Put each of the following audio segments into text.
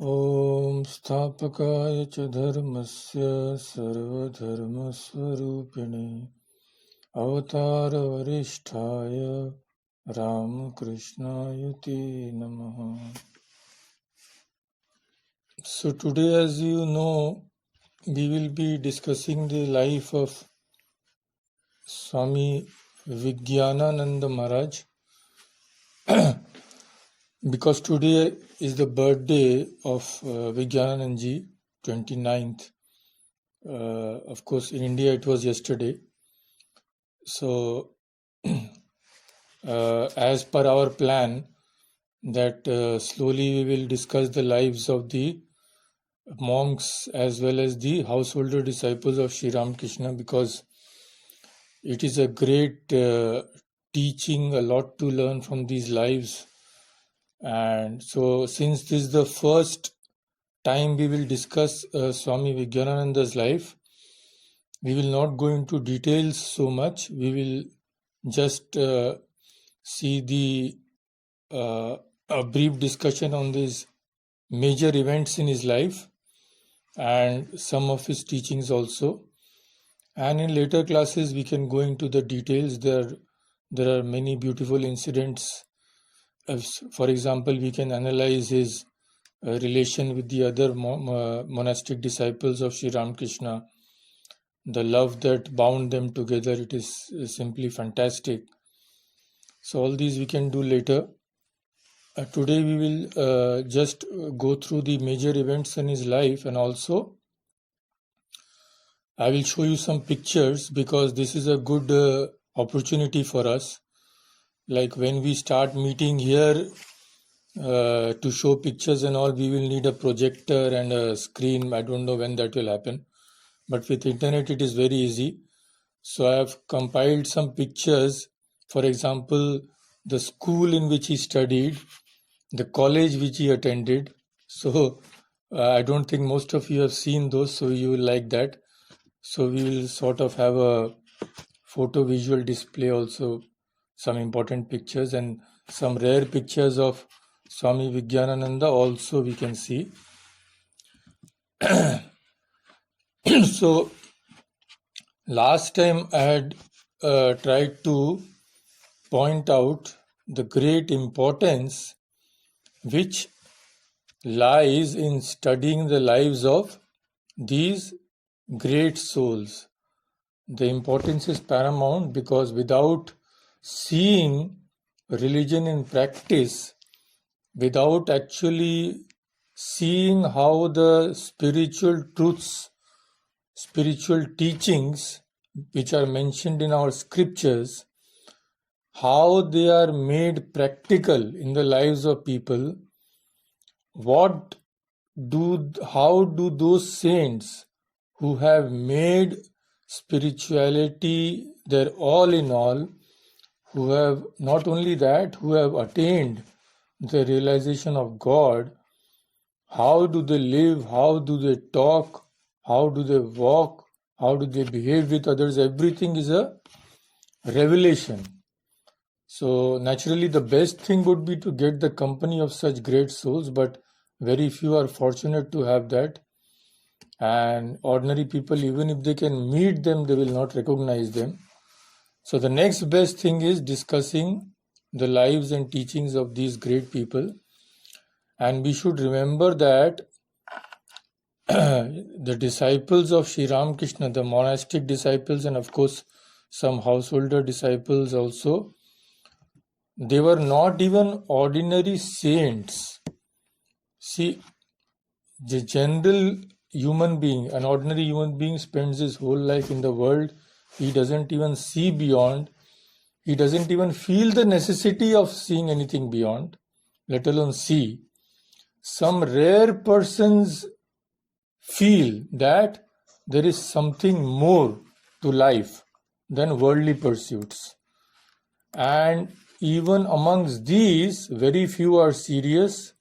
ॐ स्थापकाय च धर्मस्य सर्वधर्मस्वरूपिणे अवतारवरिष्ठाय रामकृष्णाय ते नमः. So today, as you know, we will be discussing the life of Swami Vijnanananda Maharaj because today is the birthday of Vijnananand ji, 29th. Of course, in India it was yesterday. So, as per our plan, that slowly we will discuss the lives of the monks as well as the householder disciples of Sri Ramakrishna, because it is a great teaching, a lot to learn from these lives. And so, since this is the first time we will discuss Swami Vijnanananda's life, we will not go into details so much. We will just see the a brief discussion on these major events in his life and some of his teachings also. And in later classes, we can go into the details. There are many beautiful incidents. For example, we can analyze his relation with the other monastic disciples of Sri Ramakrishna. The love that bound them together, it is simply fantastic. So all these we can do later. Today we will just go through the major events in his life, and also I will show you some pictures because this is a good opportunity for us. Like when we start meeting here to show pictures and all, we will need a projector and a screen. I don't know when that will happen, but with internet it is very easy. So I have compiled some pictures. For example, the school in which he studied, the college which he attended. So I don't think most of you have seen those, so you will like that. So we will sort of have a photo visual display also, some important pictures and some rare pictures of Swami Vijnanananda also we can see. So last time I had tried to point out the great importance which lies in studying the lives of these great souls. The importance is paramount because without seeing religion in practice, without actually seeing how the spiritual truths, spiritual teachings which are mentioned in our scriptures, how they are made practical in the lives of people, how do those saints who have made spirituality their all in all, who have not only that, who have attained the realization of God, how do they live, how do they talk, how do they walk, how do they behave with others? Everything is a revelation. So naturally the best thing would be to get the company of such great souls, but very few are fortunate to have that. And ordinary people, even if they can meet them, they will not recognize them. So the next best thing is discussing the lives and teachings of these great people. And we should remember that the disciples of Sri Ramakrishna, the monastic disciples, and of course some householder disciples also, they were not even ordinary saints. See, the general human being, an ordinary human being, spends his whole life in the world. He doesn't even see beyond. He doesn't even feel the necessity of seeing anything beyond, let alone see. Some rare persons feel that there is something more to life than worldly pursuits. And even amongst these, very few are serious.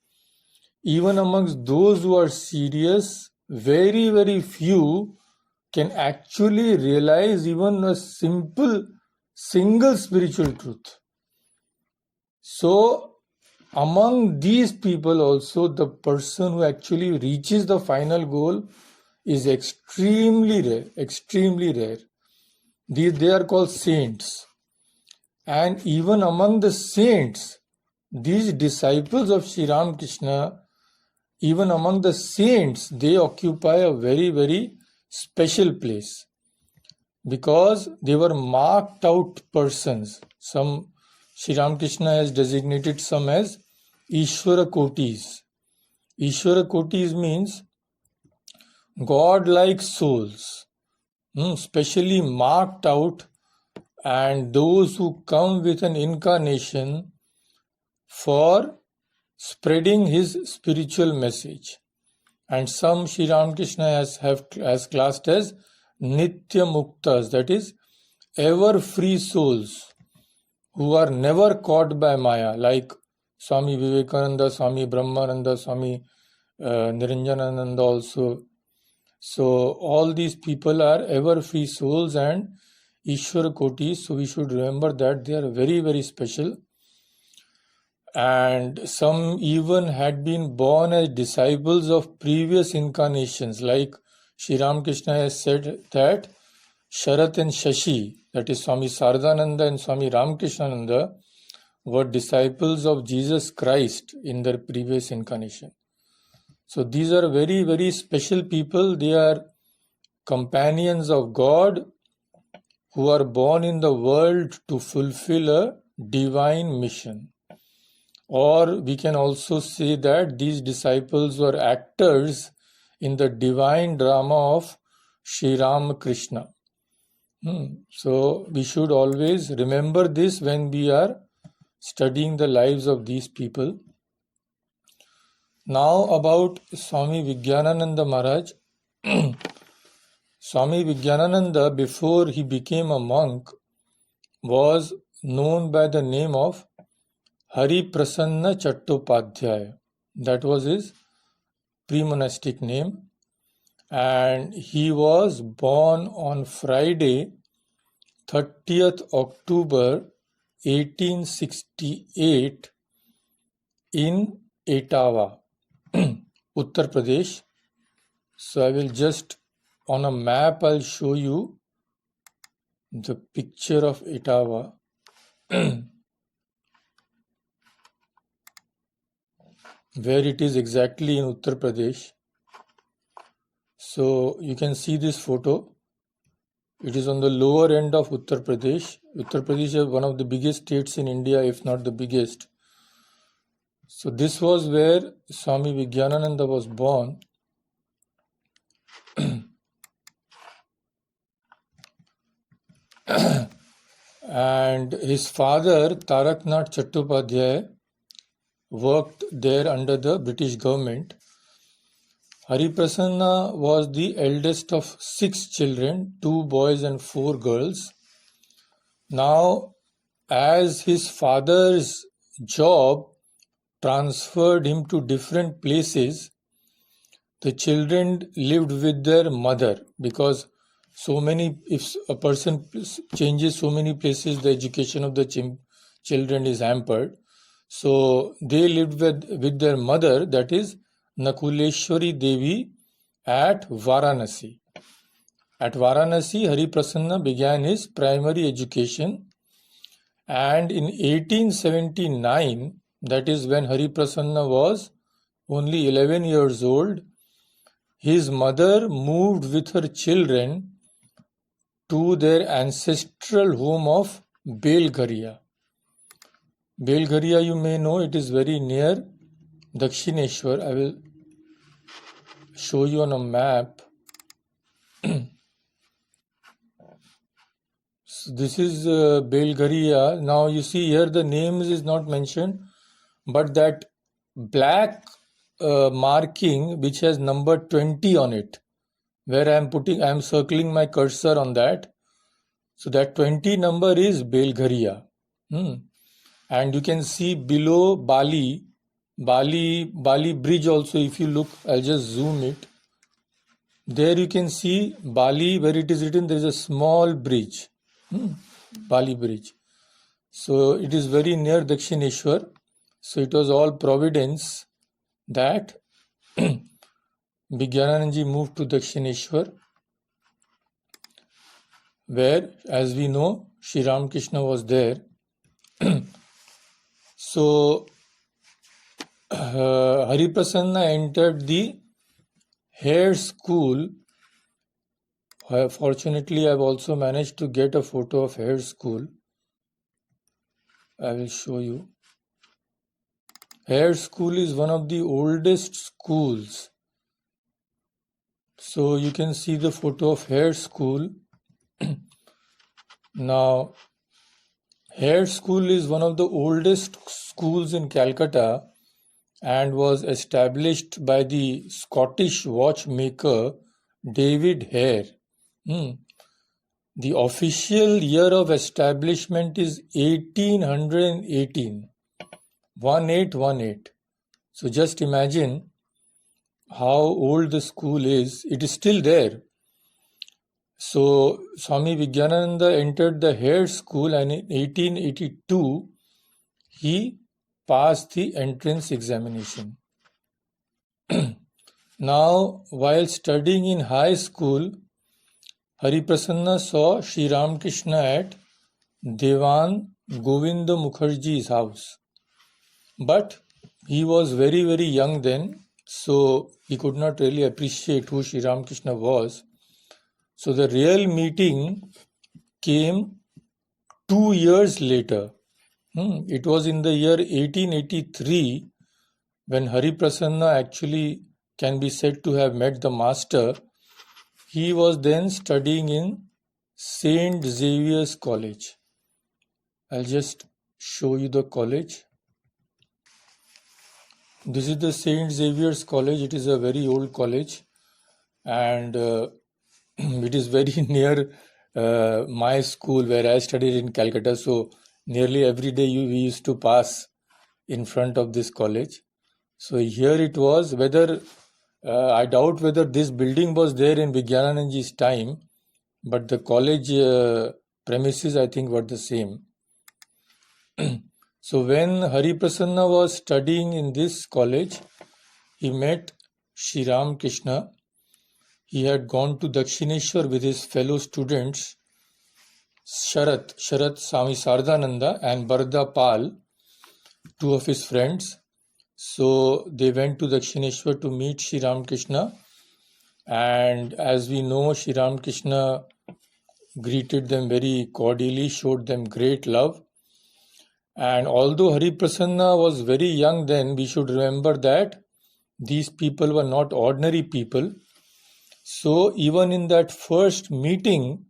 Even amongst those who are serious, very, very few can actually realize even a single spiritual truth. So, among these people also, the person who actually reaches the final goal is extremely rare, extremely rare. They are called saints. And even among the saints, these disciples of Sri Ramakrishna, even among the saints, they occupy a very, very special place because they were marked out persons. Some Sri Ramakrishna has designated some as Ishvara Kotis. Ishvara Kotis means God-like souls, specially marked out, and those who come with an incarnation for spreading his spiritual message. And some Sri Ramakrishna has classed as Nitya Muktas, that is, ever free souls who are never caught by Maya, like Swami Vivekananda, Swami Brahmananda, Swami Niranjanananda also. So all these people are ever free souls and Ishwara Kotis. So we should remember that they are very, very special. And some even had been born as disciples of previous incarnations, like Sri Ramakrishna has said that Sharat and Shashi, that is Swami Sardananda and Swami Ramakrishnananda, were disciples of Jesus Christ in their previous incarnation. So these are very, very special people. They are companions of God who are born in the world to fulfill a divine mission. Or we can also say that these disciples were actors in the divine drama of Sri Ramakrishna. So we should always remember this when we are studying the lives of these people. Now about Swami Vijnanananda Maharaj. Swami Vijnanananda, before he became a monk, was known by the name of Hari Prasanna Chattopadhyaya. That was his pre-monastic name. And he was born on Friday, 30th October 1868 in Etawah, Uttar Pradesh. So I will just, on a map, I'll show you the picture of Etawah. Where it is exactly in Uttar Pradesh. So you can see this photo. It is on the lower end of Uttar Pradesh. Uttar Pradesh is one of the biggest states in India, if not the biggest. So this was where Swami Vijnanananda was born. And his father, Taraknath Chattopadhyaya, worked there under the British government. Hari Prasanna was the eldest of 6 children, 2 boys and 4 girls. Now, as his father's job transferred him to different places, the children lived with their mother, because if a person changes so many places, the education of the children is hampered. So they lived with their mother, that is Nakuleshwari Devi, at Varanasi. At Varanasi, Hari Prasanna began his primary education, and in 1879, that is when Hari Prasanna was only 11 years old, his mother moved with her children to their ancestral home of Belgharia. Belgharia, you may know, it is very near Dakshineshwar. I will show you on a map. So this is Belgharia. Now you see here the names is not mentioned, but that black marking which has number 20 on it, where I am circling my cursor on that. So that 20 number is Belgharia. And you can see below Bali Bridge also. If you look, I'll just zoom it. There you can see Bali, where it is written, there is a small bridge, Bali Bridge. So it is very near Dakshineshwar. So it was all providence that Vijnananji moved to Dakshineshwar, where, as we know, Sri Ramakrishna was there. So Hariprasanna entered the Hare School. Fortunately, I've also managed to get a photo of Hare School. I will show you. Hare School is one of the oldest schools. So you can see the photo of Hare School. Now, Hare School is one of the oldest schools in Calcutta and was established by the Scottish watchmaker David Hare. The official year of establishment is 1818. 1818. So just imagine how old the school is. It is still there. So Swami Vijnananda entered the Hare School, and in 1882 he passed the entrance examination. Now, while studying in high school, Hariprasanna saw Sri Ramakrishna at Dewan Govinda Mukherjee's house. But he was very, very young then, so he could not really appreciate who Sri Ramakrishna was. So the real meeting came 2 years later. It was in the year 1883 when Hariprasanna actually can be said to have met the master. He was then studying in St. Xavier's College. I'll just show you the college. This is the St. Xavier's College. It is a very old college, and it is very near my school where I studied in Calcutta. So nearly every day we used to pass in front of this college. So here it was. Whether I doubt whether this building was there in Vijnananji's time, but the college premises I think were the same. So when Hariprasanna was studying in this college, he met Sri Ramakrishna. He had gone to Dakshineshwar with his fellow students Sharat Swami Sardhananda and Barda Pal, two of his friends. So they went to Dakshineshwar to meet Sri Ramakrishna, and as we know, Sri Ramakrishna greeted them very cordially, showed them great love. And although Hariprasanna was very young then, we should remember that these people were not ordinary people. So even in that first meeting,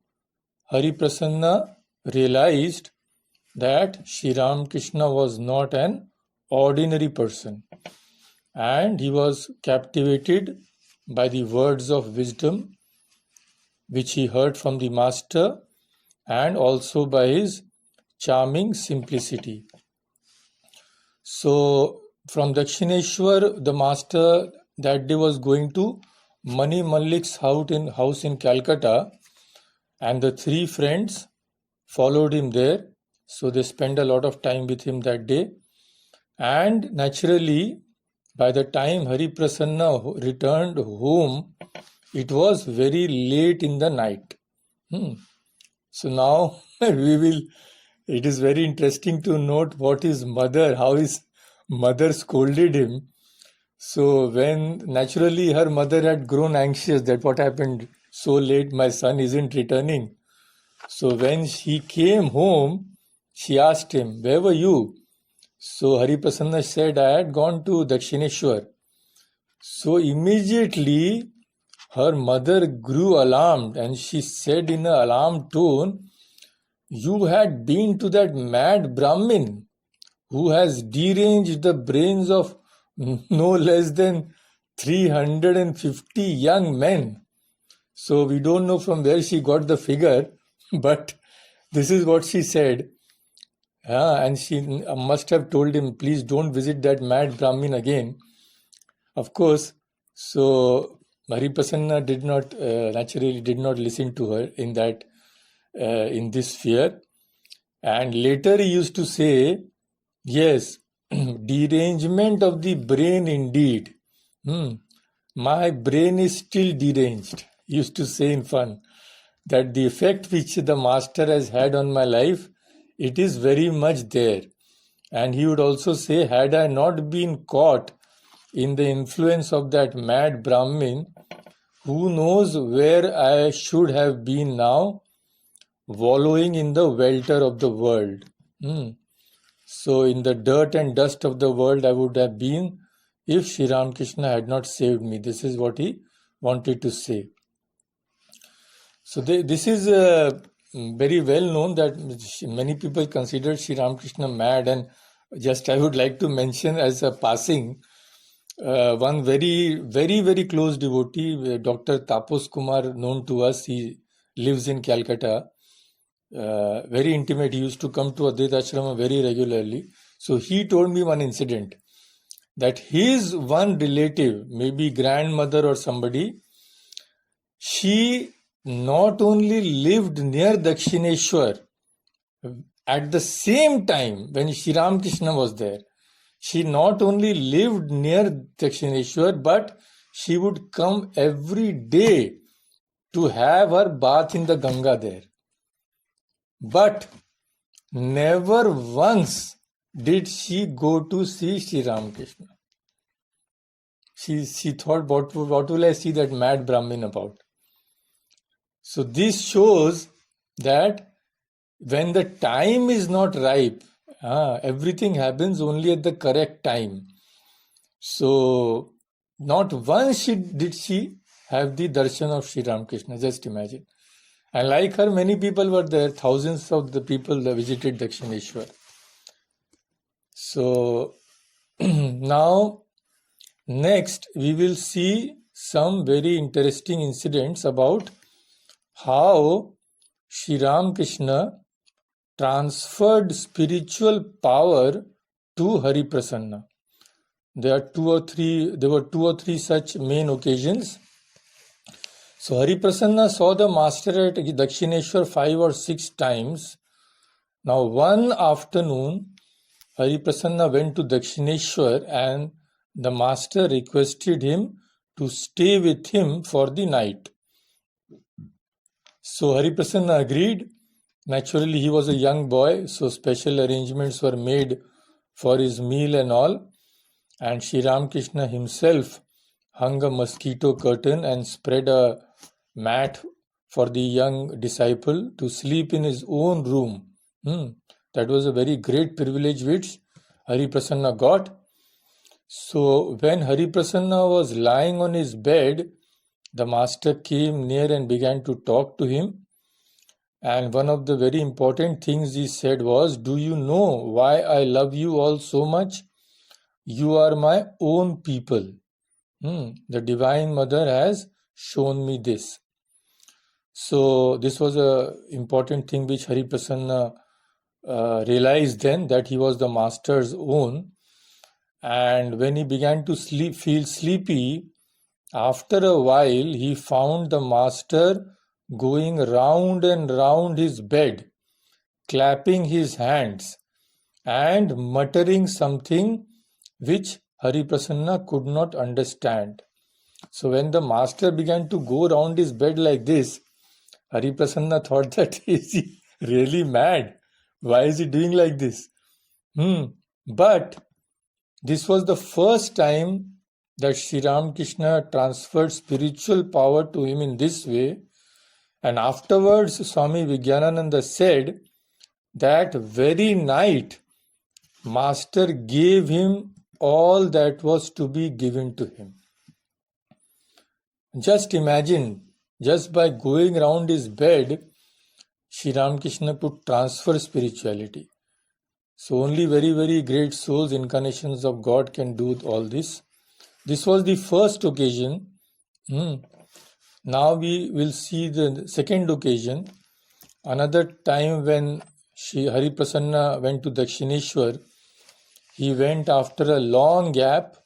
Hariprasanna realized that Sri Ramakrishna was not an ordinary person, and he was captivated by the words of wisdom which he heard from the master, and also by his charming simplicity. So from Dakshineshwar, the master that day was going to Mani Mallik's house in Calcutta, and the three friends followed him there. So they spent a lot of time with him that day. And naturally, by the time Hariprasanna returned home, it was very late in the night. So now it is very interesting to note how his mother scolded him. So when naturally her mother had grown anxious that what happened so late, my son isn't returning. So when he came home, she asked him, "Where were you?" So Hariprasanna said, "I had gone to Dakshineshwar." So immediately her mother grew alarmed, and she said in an alarmed tone, "You had been to that mad Brahmin who has deranged the brains of no less than 350 young men." So we don't know from where she got the figure, but this is what she said. And she must have told him, "Please don't visit that mad Brahmin again." Of course, so Hariprasanna naturally did not listen to her in this fear. And later he used to say, "Yes, derangement of the brain indeed. My brain is still deranged. He used to say in fun that the effect which the master has had on my life, it is very much there. And he would also say, had I not been caught in the influence of that mad Brahmin, who knows where I should have been now, wallowing in the welter of the world. So in the dirt and dust of the world I would have been if Sri Ramakrishna had not saved me. This is what he wanted to say. So this is very well known that many people consider Sri Ramakrishna mad, and just I would like to mention as a passing, one very close devotee, Dr. Tapos Kumar, known to us. He lives in Calcutta. Very intimate. He used to come to Advaita Ashrama very regularly. So he told me one incident that his one relative, maybe grandmother or somebody, she not only lived near Dakshineshwar at the same time when Sri Ramakrishna was there. She not only lived near Dakshineshwar, but she would come every day to have her bath in the Ganga there. But never once did she go to see Sri Ramakrishna. She thought, what will I see that mad Brahmin about? So this shows that when the time is not ripe, everything happens only at the correct time. So not once did she have the darshan of Sri Ramakrishna, just imagine. And like her, many people were there, thousands of the people that visited Dakshineshwar. So now, next we will see some very interesting incidents about how Sri Ramakrishna transferred spiritual power to Hari Prasanna. There were two or three such main occasions. So Hari Prasanna saw the master at Dakshineshwar 5 or 6 times. Now one afternoon, Hari Prasanna went to Dakshineshwar and the master requested him to stay with him for the night. So Hari Prasanna agreed. Naturally, he was a young boy, so special arrangements were made for his meal and all. And Sri Ramakrishna himself hung a mosquito curtain and spread a mat for the young disciple to sleep in his own room. That was a very great privilege which Hari Prasanna got. So when Hari Prasanna was lying on his bed, the master came near and began to talk to him. And one of the very important things he said was, "Do you know why I love you all so much? You are my own people. The Divine Mother has shown me this." So this was an important thing which Hari Prasanna realized then, that he was the master's own. And when he began to feel sleepy, after a while he found the master going round and round his bed, clapping his hands and muttering something which Hari Prasanna could not understand. So when the master began to go round his bed like this, Hari Prasanna thought that, is he really mad? Why is he doing like this? But this was the first time that Sri Ramakrishna transferred spiritual power to him in this way. And afterwards, Swami Vijnanananda said that very night, Master gave him all that was to be given to him. Just imagine, just by going round his bed, Sri Ramakrishna could transfer spirituality. So only very great souls, incarnations of God, can do all this. This was the first occasion. Now we will see the second occasion. Another time when Hari Prasanna went to Dakshineshwar, he went after a long gap.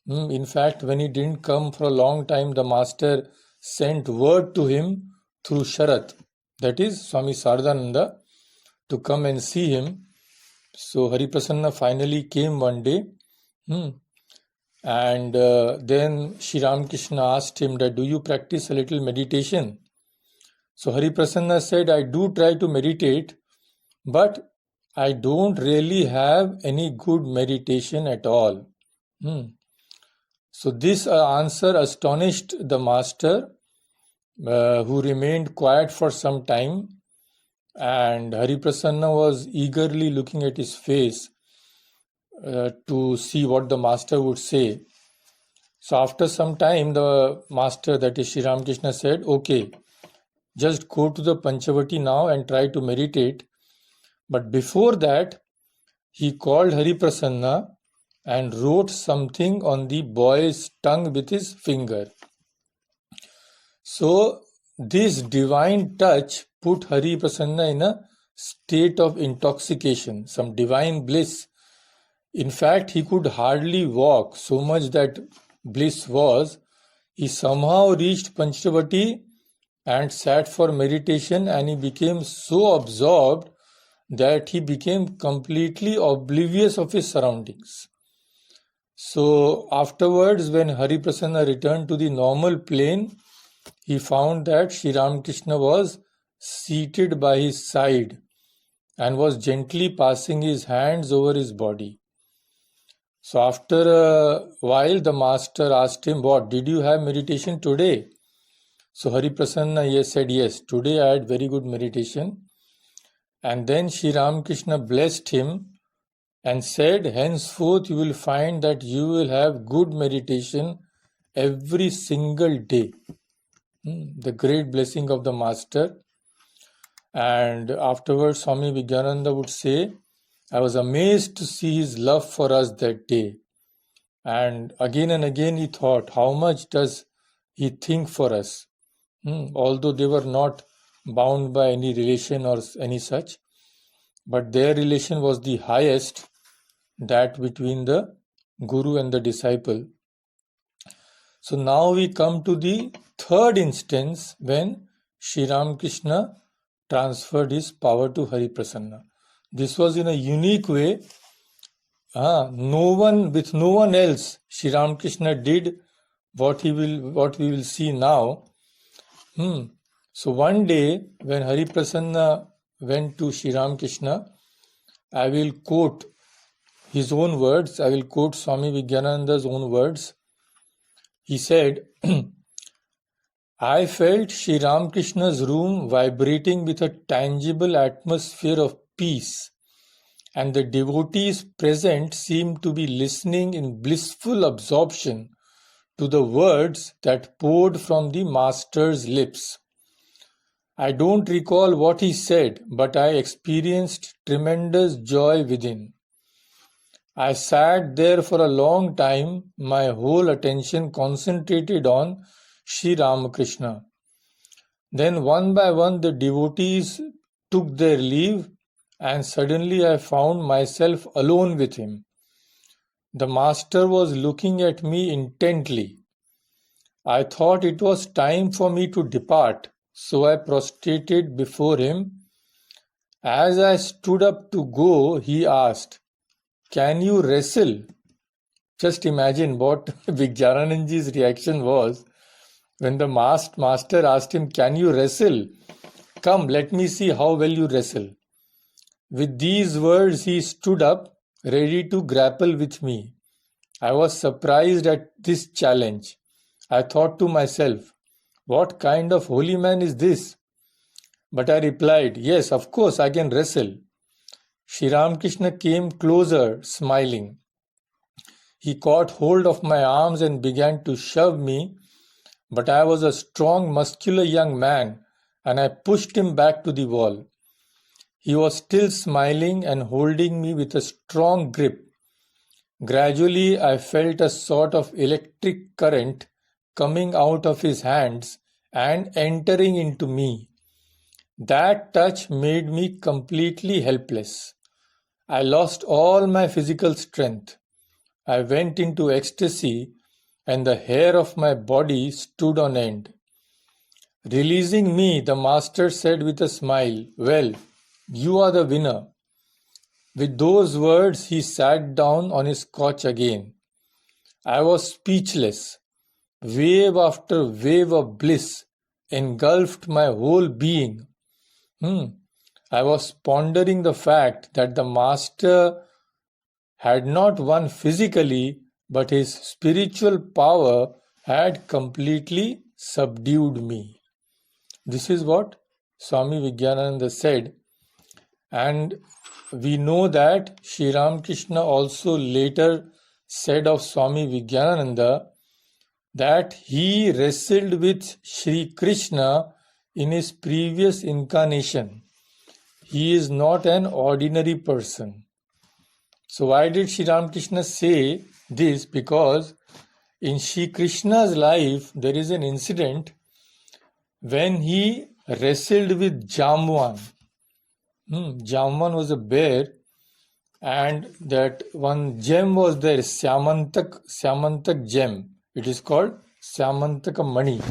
In fact, when he didn't come for a long time, the master sent word to him through Sharat, that is Swami Saradananda, to come and see him. So Hari Prasanna finally came one day, and then Sri Ramakrishna asked him that, do you practice a little meditation? So Hari Prasanna said, I do try to meditate, but I don't really have any good meditation at all. So this answer astonished the master, who remained quiet for some time, and Hari Prasanna was eagerly looking at his face to see what the master would say. So after some time, the master, that is Sri Ramakrishna, said, okay, just go to the Panchavati now and try to meditate. But before that, he called Hari Prasanna and wrote something on the boy's tongue with his finger. So this divine touch put Hari Prasanna in a state of intoxication, some divine bliss. In fact, he could hardly walk, so much that bliss was. He somehow reached Panchavati and sat for meditation, and he became so absorbed that he became completely oblivious of his surroundings. So afterwards, when Hari Prasanna returned to the normal plane, he found that Sri Ramakrishna was seated by his side and was gently passing his hands over his body. So after a while, the master asked him, what, did you have meditation today? So Hari Prasanna said, yes, today I had very good meditation. And then Sri Ramakrishna blessed him and said, henceforth you will find that you will have good meditation every single day. The great blessing of the master. And afterwards, Swami Vijnananda would say, I was amazed to see his love for us that day. And again he thought, how much does he think for us? Although they were not bound by any relation or any such, but their relation was the highest, that between the Guru and the disciple. So now we come to the third instance when Sri Ramakrishna transferred his power to Hari Prasanna. This was in a unique way. With no one else, Sri Ramakrishna did what we will see now. So one day when Hari Prasanna went to Sri Ramakrishna, I will quote his own words. I will quote Swami Vijnananda's own words. He said, I felt Sri Ramakrishna's room vibrating with a tangible atmosphere of peace, and the devotees present seemed to be listening in blissful absorption to the words that poured from the master's lips. I don't recall what he said, but I experienced tremendous joy within. I sat there for a long time, my whole attention concentrated on Sri Ramakrishna. Then one by one the devotees took their leave, and suddenly I found myself alone with him. The master was looking at me intently. I thought it was time for me to depart, so I prostrated before him. As I stood up to go, he asked, can you wrestle? Just imagine what Vijnanandaji's reaction was when the master asked him, can you wrestle? Come, let me see how well you wrestle. With these words, he stood up, ready to grapple with me. I was surprised at this challenge. I thought to myself, what kind of holy man is this? But I replied, yes, of course I can wrestle. Sri Ramakrishna came closer, smiling. He caught hold of my arms and began to shove me, but I was a strong, muscular young man, and I pushed him back to the wall. He was still smiling and holding me with a strong grip. Gradually, I felt a sort of electric current coming out of his hands and entering into me. That touch made me completely helpless. I lost all my physical strength. I went into ecstasy, and the hair of my body stood on end. Releasing me, the master said with a smile, well, you are the winner. With those words, he sat down on his couch again. I was speechless. Wave after wave of bliss engulfed my whole being. I was pondering the fact that the master had not won physically, but his spiritual power had completely subdued me. This is what Swami Vijnananda said, and we know that Sri Ramakrishna also later said of Swami Vijnananda that he wrestled with Sri Krishna in his previous incarnation. He is not an ordinary person. So why did Sri Ramakrishna say this? Because in Sri Krishna's life there is an incident when he wrestled with Jamvan. Jamvan was a bear, and that one gem was there, Syamantak gem. It is called Syamantaka Mani.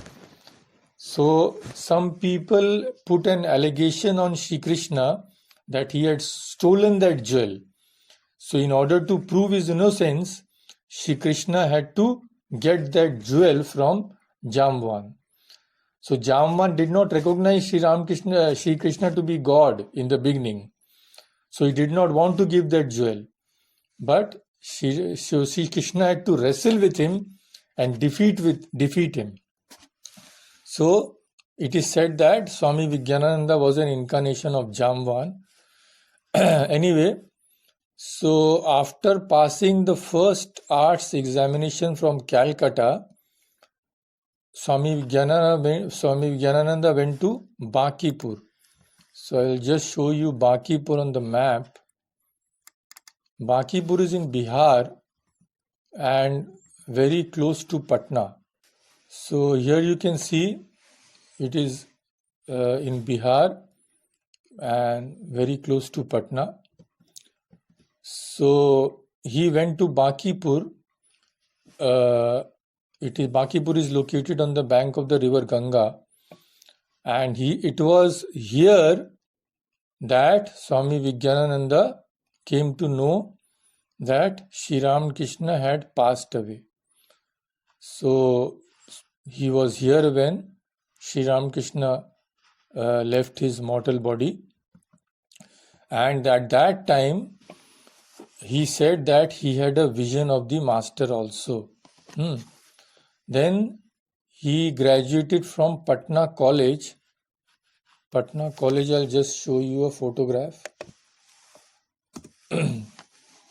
So some people put an allegation on Sri Krishna that he had stolen that jewel. So in order to prove his innocence, Sri Krishna had to get that jewel from Jamvan. So Jamvan did not recognize Sri Krishna to be God in the beginning. So he did not want to give that jewel. But Sri Krishna had to wrestle with him and defeat him. So it is said that Swami Vijnananda was an incarnation of Jamvan. Anyway, so after passing the first arts examination from Calcutta, Swami Vijnananda went to Bankipur. So I will just show you Bankipur on the map. Bankipur is in Bihar and very close to Patna. So here you can see it is in Bihar and very close to Patna. So he went to Bankipur. Bankipur is located on the bank of the river Ganga, and it was here that Swami Vijnananda came to know that Sri Ramakrishna had passed away. So he was here when Sri Ramakrishna left his mortal body, and at that time he said that he had a vision of the master also. Then he graduated from Patna College. Patna College, I'll just show you a photograph.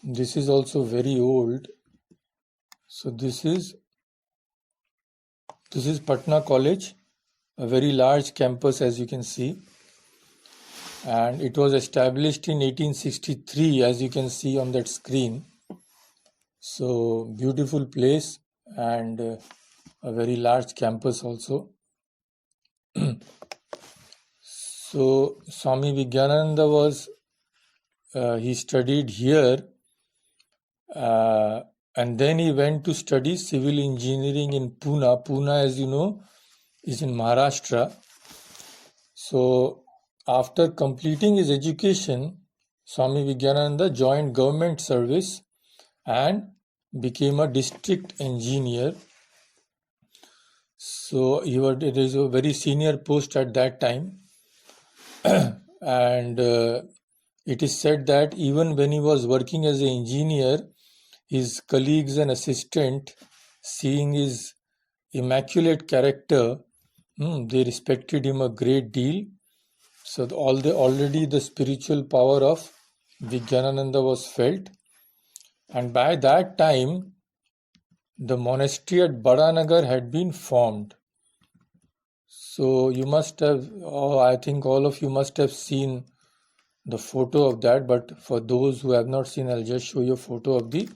This is also very old. So this is Patna College, a very large campus, as you can see. And it was established in 1863, as you can see on that screen. So beautiful place and a very large campus also. So Swami Vijnananda he studied here, and then he went to study civil engineering in Pune. Pune, as you know, is in Maharashtra. So after completing his education, Swami Vijnananda joined government service and became a district engineer. So it is a very senior post at that time. And it is said that even when he was working as an engineer, his colleagues and assistant, seeing his immaculate character, they respected him a great deal. So already the spiritual power of Vijnananda was felt. And by that time, the monastery at Badanagar had been formed. So you must have, I think all of you must have seen the photo of that. But for those who have not seen, I'll just show you a photo of the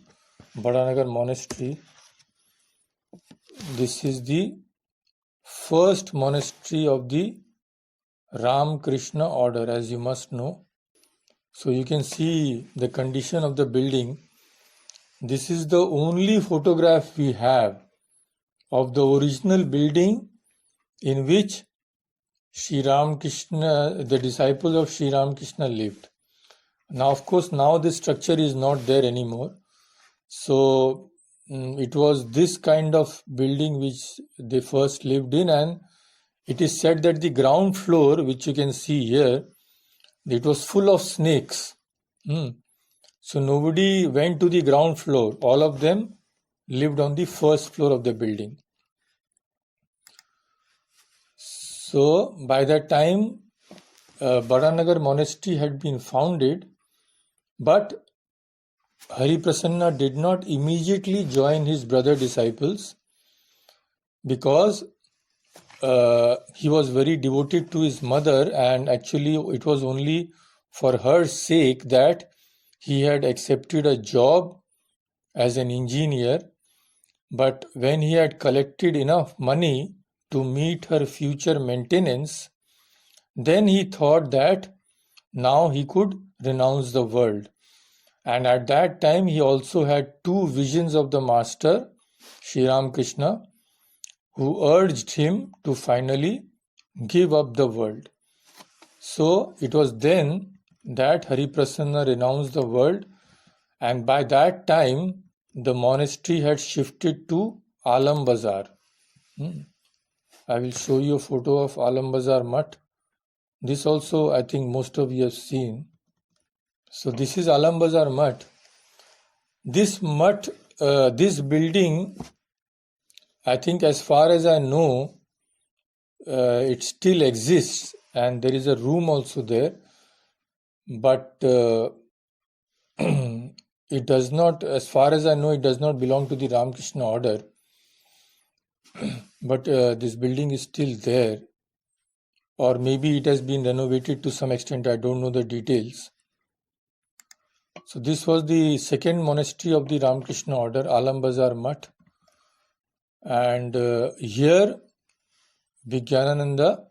Badanagar monastery. This is the first monastery of the Ramakrishna order, as you must know. So you can see the condition of the building. This is the only photograph we have of the original building in which Sri Ramakrishna, the disciples of Sri Ramakrishna lived. Now, of course, now this structure is not there anymore. So it was this kind of building which they first lived in, and it is said that the ground floor, which you can see here, it was full of snakes. So nobody went to the ground floor. All of them lived on the first floor of the building. So by that time, Baranagar monastery had been founded, but Hari Prasanna did not immediately join his brother disciples because he was very devoted to his mother, and actually it was only for her sake that he had accepted a job as an engineer. But when he had collected enough money to meet her future maintenance, then he thought that now he could renounce the world. And at that time, he also had two visions of the Master, Sri Ramakrishna, who urged him to finally give up the world. So it was then that Hari Prasanna renounced the world, and by that time, the monastery had shifted to Alam Bazar. I will show you a photo of Alam Bazar Mutt. This also, I think most of you have seen. So this is Alam Bazar Mutt. This mutt, this building, I think as far as I know, it still exists, and there is a room also there. But it does not, as far as I know, it does not belong to the Ramakrishna order. But this building is still there, or maybe it has been renovated to some extent. I don't know the details. So this was the second monastery of the Ramakrishna order, Alam Bazar Mutt, and here Vijnananda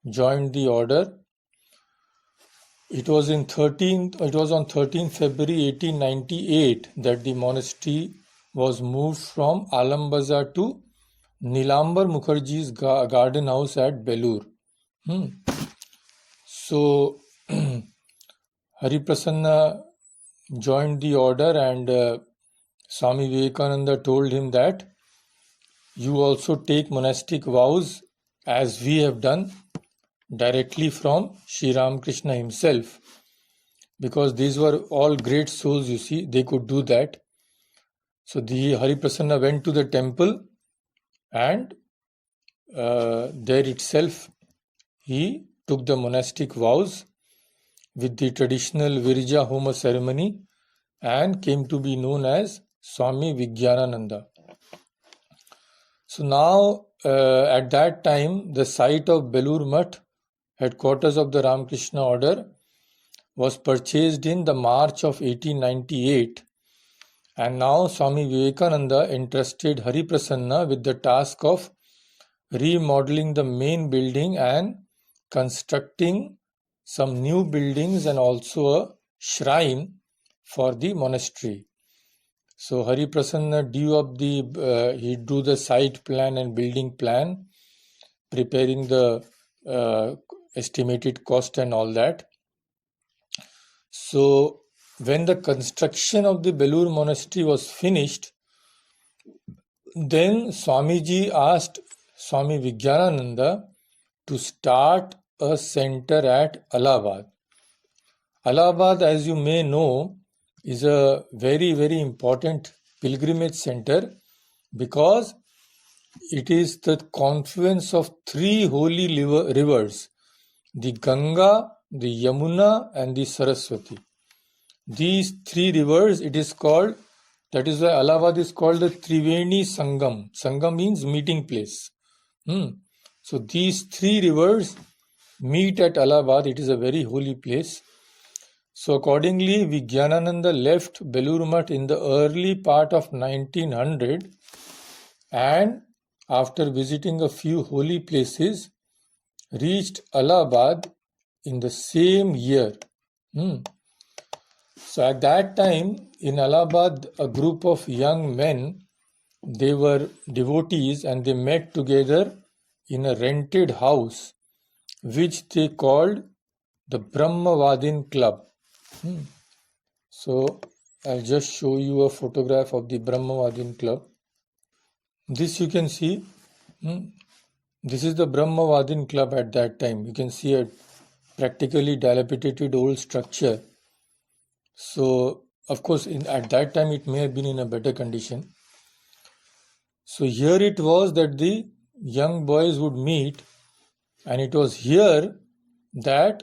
joined the order. It was on 13th February 1898 that the monastery was moved from Alam Bazar to Nilambar Mukherjee's garden house at Belur. So Hari Prasanna joined the order, and Swami Vivekananda told him that you also take monastic vows as we have done, directly from Sri Ramakrishna himself, because these were all great souls, you see, they could do that. So the Hari Prasanna went to the temple, and there itself he took the monastic vows with the traditional Virja Homa ceremony and came to be known as Swami Vijnananda. So now at that time, the site of Belur Mutt, headquarters of the Ramakrishna order, was purchased in the March of 1898, and now Swami Vivekananda entrusted Hari Prasanna with the task of remodeling the main building and constructing some new buildings and also a shrine for the monastery. So Hari Prasanna he drew the site plan and building plan, preparing the estimated cost and all that. So when the construction of the Belur monastery was finished, then Swamiji asked Swami Vijnananda to start a center at Allahabad. Allahabad, as you may know, is a very, very important pilgrimage center because it is the confluence of three holy rivers, the Ganga, the Yamuna and the Saraswati. These three rivers, it is called, that is why Allahabad is called the Triveni Sangam. Sangam means meeting place. So these three rivers meet at Allahabad. It is a very holy place. So accordingly, Vijnananda left Belur Mutt in the early part of 1900, and after visiting a few holy places, reached Allahabad in the same year. So at that time in Allahabad, a group of young men, they were devotees, and they met together in a rented house which they called the Brahmavadin Club. So I'll just show you a photograph of the Brahmavadin club. This you can see. This is the Brahmavadin club at that time. You can see a practically dilapidated old structure. So, of course, at that time it may have been in a better condition. So here it was that the young boys would meet, and it was here that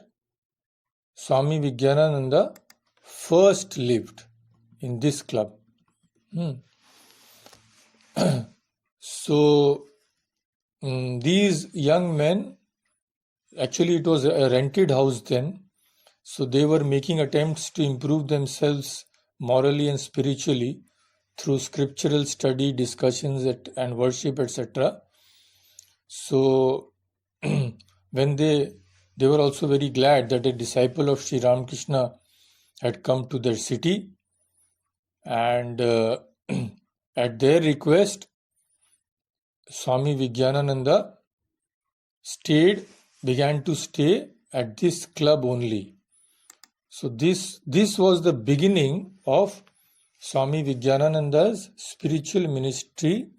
Swami Vijnananda first lived, in this club. So these young men, actually it was a rented house then, so they were making attempts to improve themselves morally and spiritually through scriptural study, discussions and worship, etc. So when they were also very glad that a disciple of Sri Ramakrishna had come to their city, and at their request, Swami Vijnananda began to stay at this club only. So this was the beginning of Swami Vijnananda's spiritual ministry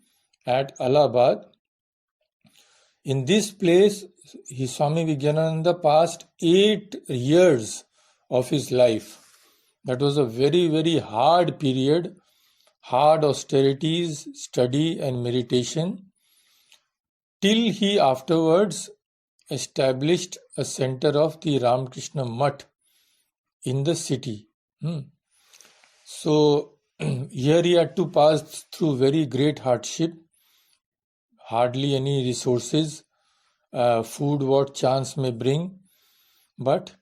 at Allahabad. In this place, Swami Vijnananda passed 8 years of his life. That was a very, very hard period, hard austerities, study and meditation, till he afterwards established a center of the Ramakrishna Mutt in the city. So here he had to pass through very great hardship, hardly any resources, food what chance may bring. But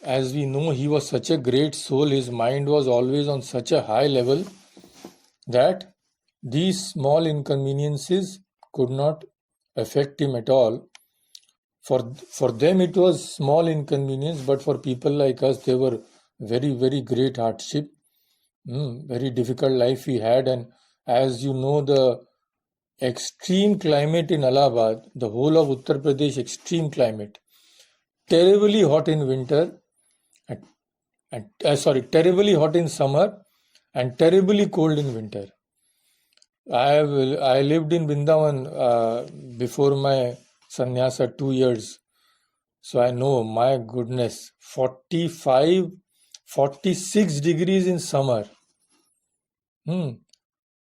as we know, he was such a great soul, his mind was always on such a high level that these small inconveniences could not affect him at all. For them it was small inconvenience, but for people like us, they were very, very great hardship. Very difficult life he had. And as you know, the extreme climate in Allahabad, the whole of Uttar Pradesh, extreme climate, terribly hot in winter, terribly hot in summer and terribly cold in winter. I lived in Vrindavan before my sannyasa 2 years. So I know, my goodness, 45, 46 degrees in summer.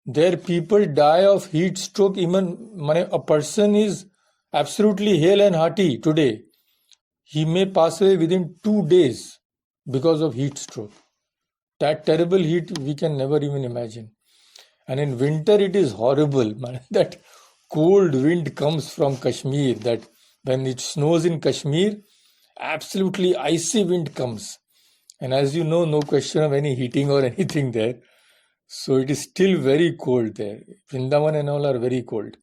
There people die of heat stroke. Even a person is absolutely hale and hearty today, he may pass away within 2 days because of heat stroke. That terrible heat we can never even imagine. And in winter it is horrible. That cold wind comes from Kashmir, that when it snows in Kashmir, absolutely icy wind comes. And as you know, no question of any heating or anything there. So it is still very cold there. Vrindavan and all are very cold.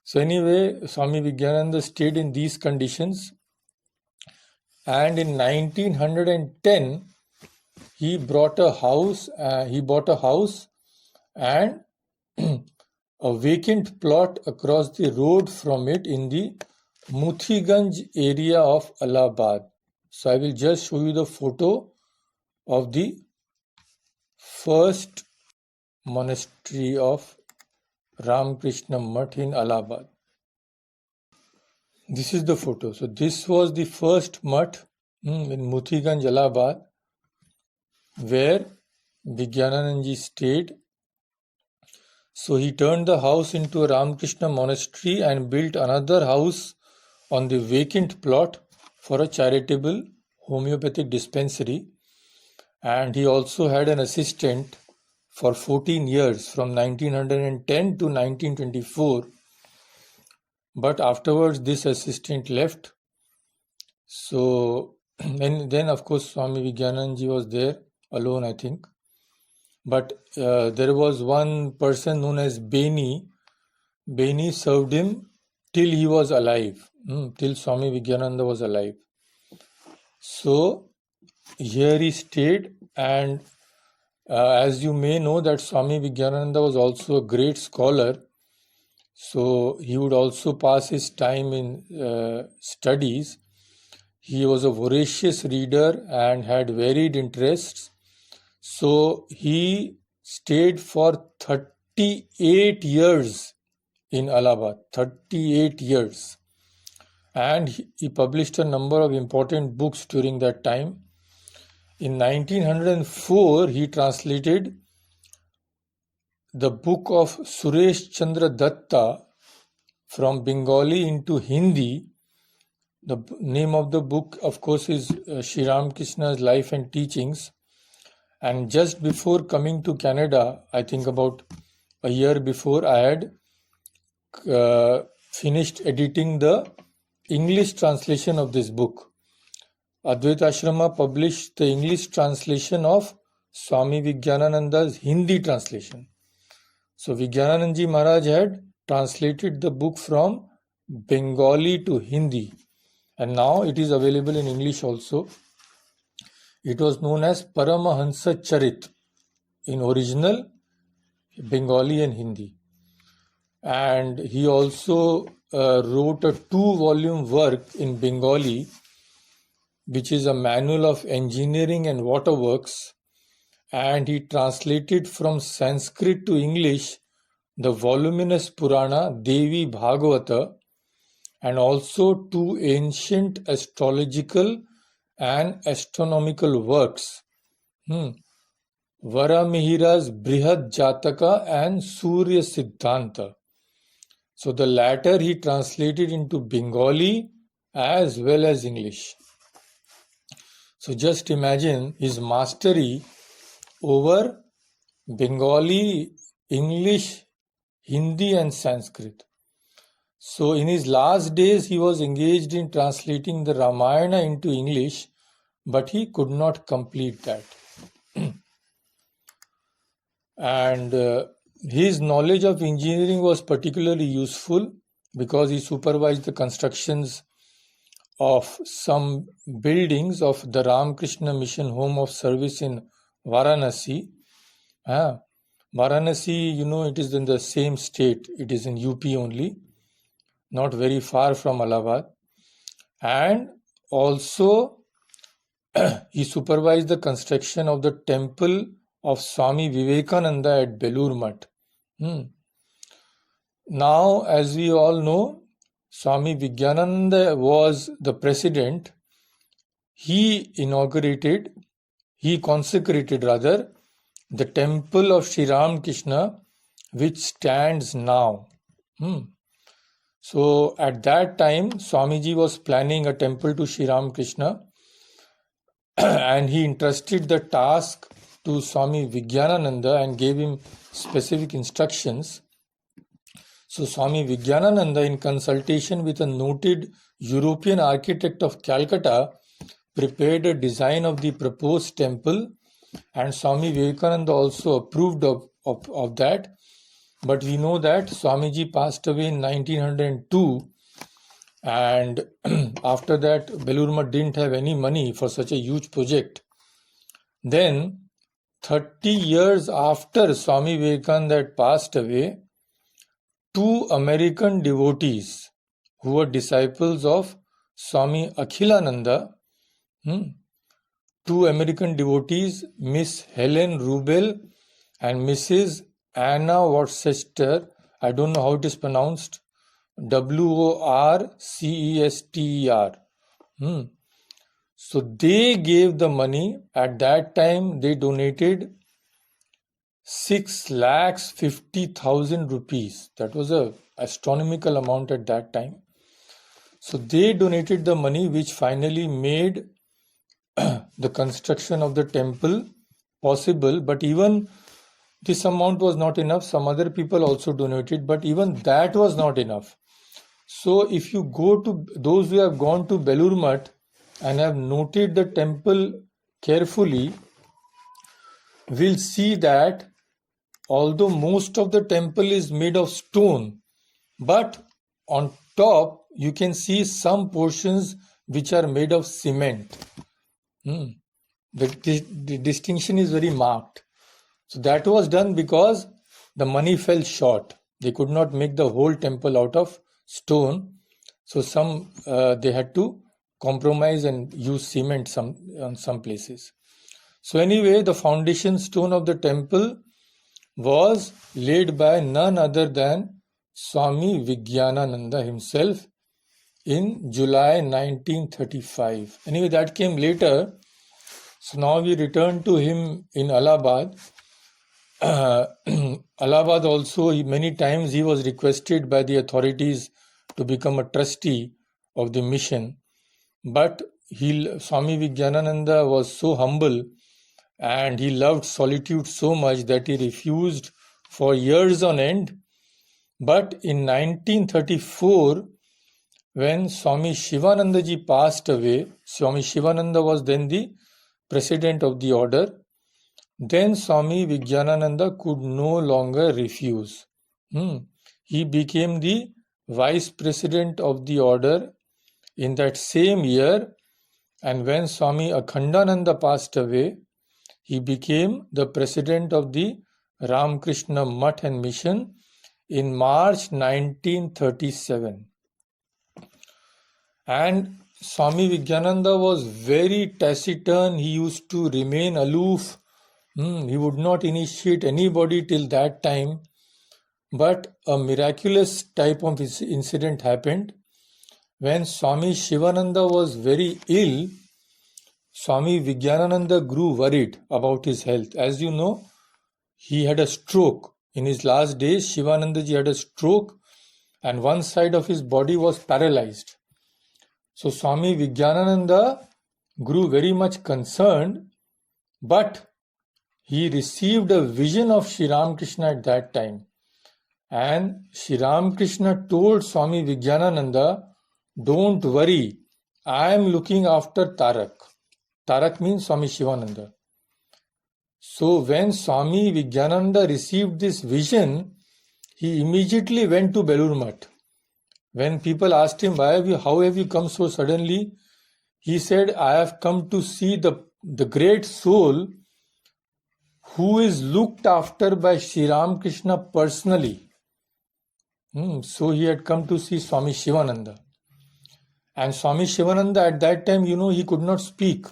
So anyway, Swami Vijnananda stayed in these conditions. And in 1910, he bought a house and a vacant plot across the road from it in the Muthiganj area of Allahabad. So I will just show you the photo of the first monastery of Ramakrishna Mutt in Allahabad. This is the photo. So this was the first mutt in Muthiganj, Allahabad, where Vijnanandaji stayed. So he turned the house into a Ramakrishna monastery and built another house on the vacant plot for a charitable homeopathic dispensary. And he also had an assistant for 14 years, from 1910 to 1924. But afterwards this assistant left. So then of course Swami Vijnanandaji was there alone, I think. But there was one person known as Beni. Beni served him till he was alive, till Swami Vijnananda was alive. So here he stayed, and as you may know that Swami Vijnananda was also a great scholar. So he would also pass his time in studies. He was a voracious reader and had varied interests. So he stayed for 38 years in Allahabad, 38 years. And he published a number of important books during that time. In 1904, he translated the book of Suresh Chandra Datta from Bengali into Hindi. The name of the book, of course, is Sri Ramakrishna's Life and Teachings. And just before coming to Canada, I think about a year before, I had finished editing the English translation of this book. Advaita Ashrama published the English translation of Swami Vijnananda's Hindi translation. So Vijnananandji Maharaj had translated the book from Bengali to Hindi, and now it is available in English also. It was known as Paramahansa Charit in original Bengali and Hindi. And he also wrote a 2-volume work in Bengali, which is a manual of engineering and waterworks, and he translated from Sanskrit to English the voluminous Purana Devi Bhagavata, and also 2 ancient astrological and astronomical works, Varamihira's Brihad Jataka and Surya Siddhanta. So the latter he translated into Bengali as well as English. So just imagine his mastery over Bengali, English, Hindi and Sanskrit. So in his last days he was engaged in translating the Ramayana into English, but he could not complete that. And his knowledge of engineering was particularly useful because he supervised the constructions of some buildings of the Ramakrishna Mission Home of Service in Varanasi. Varanasi, it is in the same state. It is in UP only, not very far from Allahabad. And also, he supervised the construction of the temple of Swami Vivekananda at Belur Math. Now, as we all know, Swami Vijnananda was the president. He consecrated the temple of Sri Ramakrishna, which stands now. So at that time, Swamiji was planning a temple to Sri Ramakrishna, and he entrusted the task to Swami Vijnananda and gave him specific instructions. So Swami Vijnananda, in consultation with a noted European architect of Calcutta, prepared a design of the proposed temple, and Swami Vivekananda also approved of that. But we know that Swamiji passed away in 1902, and after that Belur Math didn't have any money for such a huge project. Then 30 years after Swami Vivekananda had passed away, 2 American devotees who were disciples of Swami Akhilananda, 2 American devotees, Miss Helen Rubel and Mrs. Anna Worcester, I don't know how it is pronounced, Worcester. So they gave the money. At that time, they donated 6,50,000 rupees. That was an astronomical amount at that time. So they donated the money, which finally made the construction of the temple possible. But even this amount was not enough. Some other people also donated, but even that was not enough. So if you go to those who have gone to Belur Math and have noted the temple carefully, will see that although most of the temple is made of stone, but on top you can see some portions which are made of cement. The distinction is very marked. So that was done because the money fell short. They could not make the whole temple out of stone. So they had to compromise and use cement on some places. So anyway, the foundation stone of the temple was laid by none other than Swami Vijnanananda himself in July 1935. Anyway, that came later. So now we return to him in Allahabad. Allahabad also, many times he was requested by the authorities to become a trustee of the mission. But Swami Vijnanananda was so humble and he loved solitude so much that he refused for years on end. But in 1934, when Swami Shivanandaji passed away, Swami Shivananda was then the president of the order, then Swami Vijnanananda could no longer refuse. He became the vice president of the order in that same year, and when Swami Akhandananda passed away, he became the president of the Ramakrishna Mutt and Mission in March 1937. And Swami Vijnananda was very taciturn. He used to remain aloof. He would not initiate anybody till that time. But a miraculous type of incident happened. When Swami Shivananda was very ill, Swami Vijnananda grew worried about his health. As you know, he had a stroke. In his last days, Shivanandaji had a stroke and one side of his body was paralyzed. So Swami Vijnananda grew very much concerned, but he received a vision of Sri Ramakrishna at that time. And Sri Ramakrishna told Swami Vijnananda, "Don't worry, I am looking after Tarak." Tarak means Swami Shivananda. So when Swami Vijnananda received this vision, he immediately went to Belur Mutt. When people asked him, how have you come so suddenly? He said, I have come to see the great soul who is looked after by Sri Ramakrishna personally. So he had come to see Swami Shivananda. And Swami Shivananda at that time, he could not speak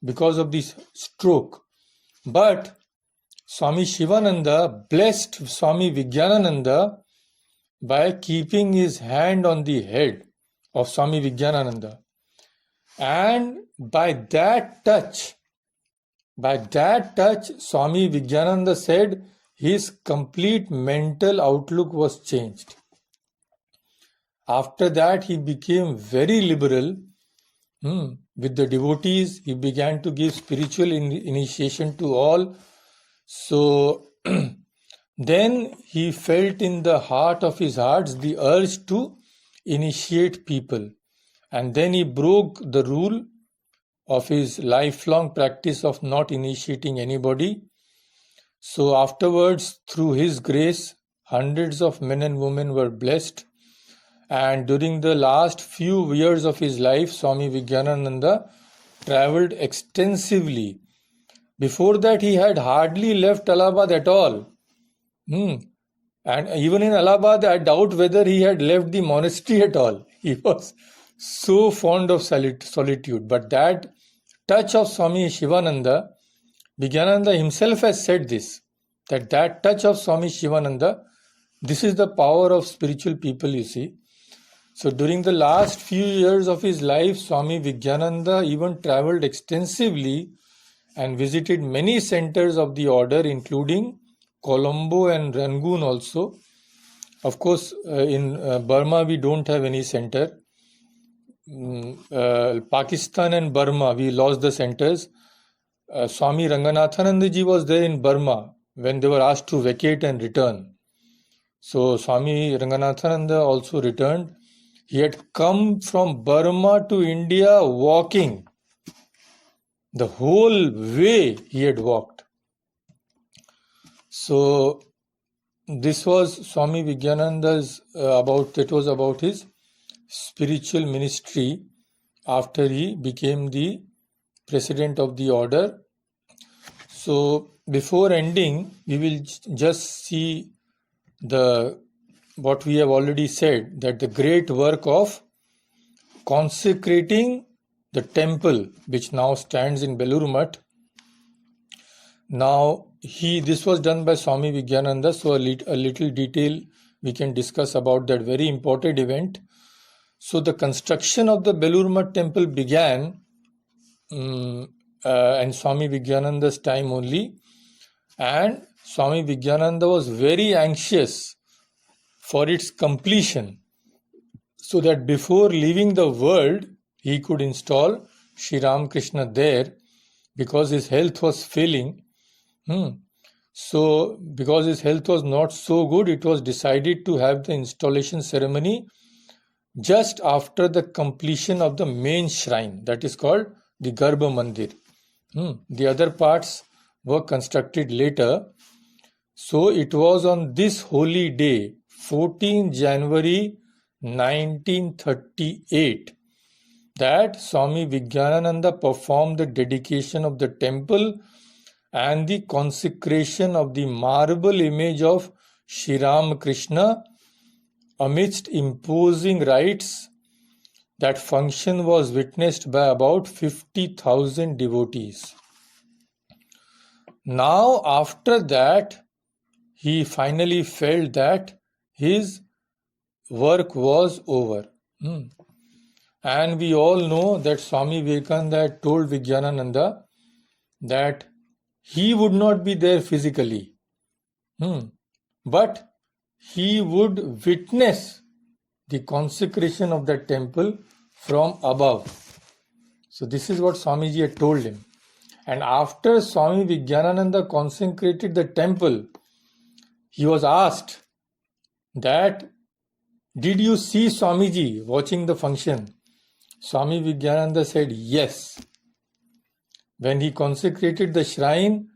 because of this stroke. But Swami Shivananda blessed Swami Vijnananda by keeping his hand on the head of Swami Vijnananda. And by that touch, Swami Vijnananda said his complete mental outlook was changed. After that, he became very liberal with the devotees. He began to give spiritual initiation to all. So then he felt in the heart of his hearts the urge to initiate people. And then he broke the rule of his lifelong practice of not initiating anybody. So afterwards, through his grace, hundreds of men and women were blessed. And during the last few years of his life, Swami Vijnananda traveled extensively. Before that, he had hardly left Allahabad at all. And even in Allahabad, I doubt whether he had left the monastery at all. He was so fond of solitude. But that touch of Swami Shivananda, Vijnananda himself has said this, that touch of Swami Shivananda, this is the power of spiritual people, you see. So during the last few years of his life, Swami Vijnananda even traveled extensively and visited many centers of the order, including Colombo and Rangoon also. Of course, in Burma, we don't have any center. Pakistan and Burma, we lost the centers. Swami Ranganathanandaji was there in Burma when they were asked to vacate and return. So Swami Ranganathananda also returned. He had come from Burma to India walking. The whole way he had walked. So this was Swami Vijnananda's about his spiritual ministry after he became the president of the order. So before ending, we will just see what we have already said, that the great work of consecrating the temple which now stands in Belur Mutt Now, this was done by Swami Vijnananda, so a little detail we can discuss about that very important event. So the construction of the Belur Math temple began in Swami Vijnananda's time only, and Swami Vijnananda was very anxious for its completion, so that before leaving the world, he could install Sri Ramakrishna there, because his health was failing. So, because his health was not so good, it was decided to have the installation ceremony just after the completion of the main shrine, that is called the Garbha Mandir. The other parts were constructed later. So, it was on this holy day, 14 January 1938, that Swami Vijnananda performed the dedication of the temple and the consecration of the marble image of Sri Ramakrishna amidst imposing rites. That function was witnessed by about 50,000 devotees. Now, after that, he finally felt that his work was over. And we all know that Swami Vivekananda had told Vijnananda that he would not be there physically, but he would witness the consecration of that temple from above. So this is what Swamiji had told him. And after Swami Vijnananda consecrated the temple, he was asked that, did you see Swamiji watching the function? Swami Vijnananda said yes. When he consecrated the shrine,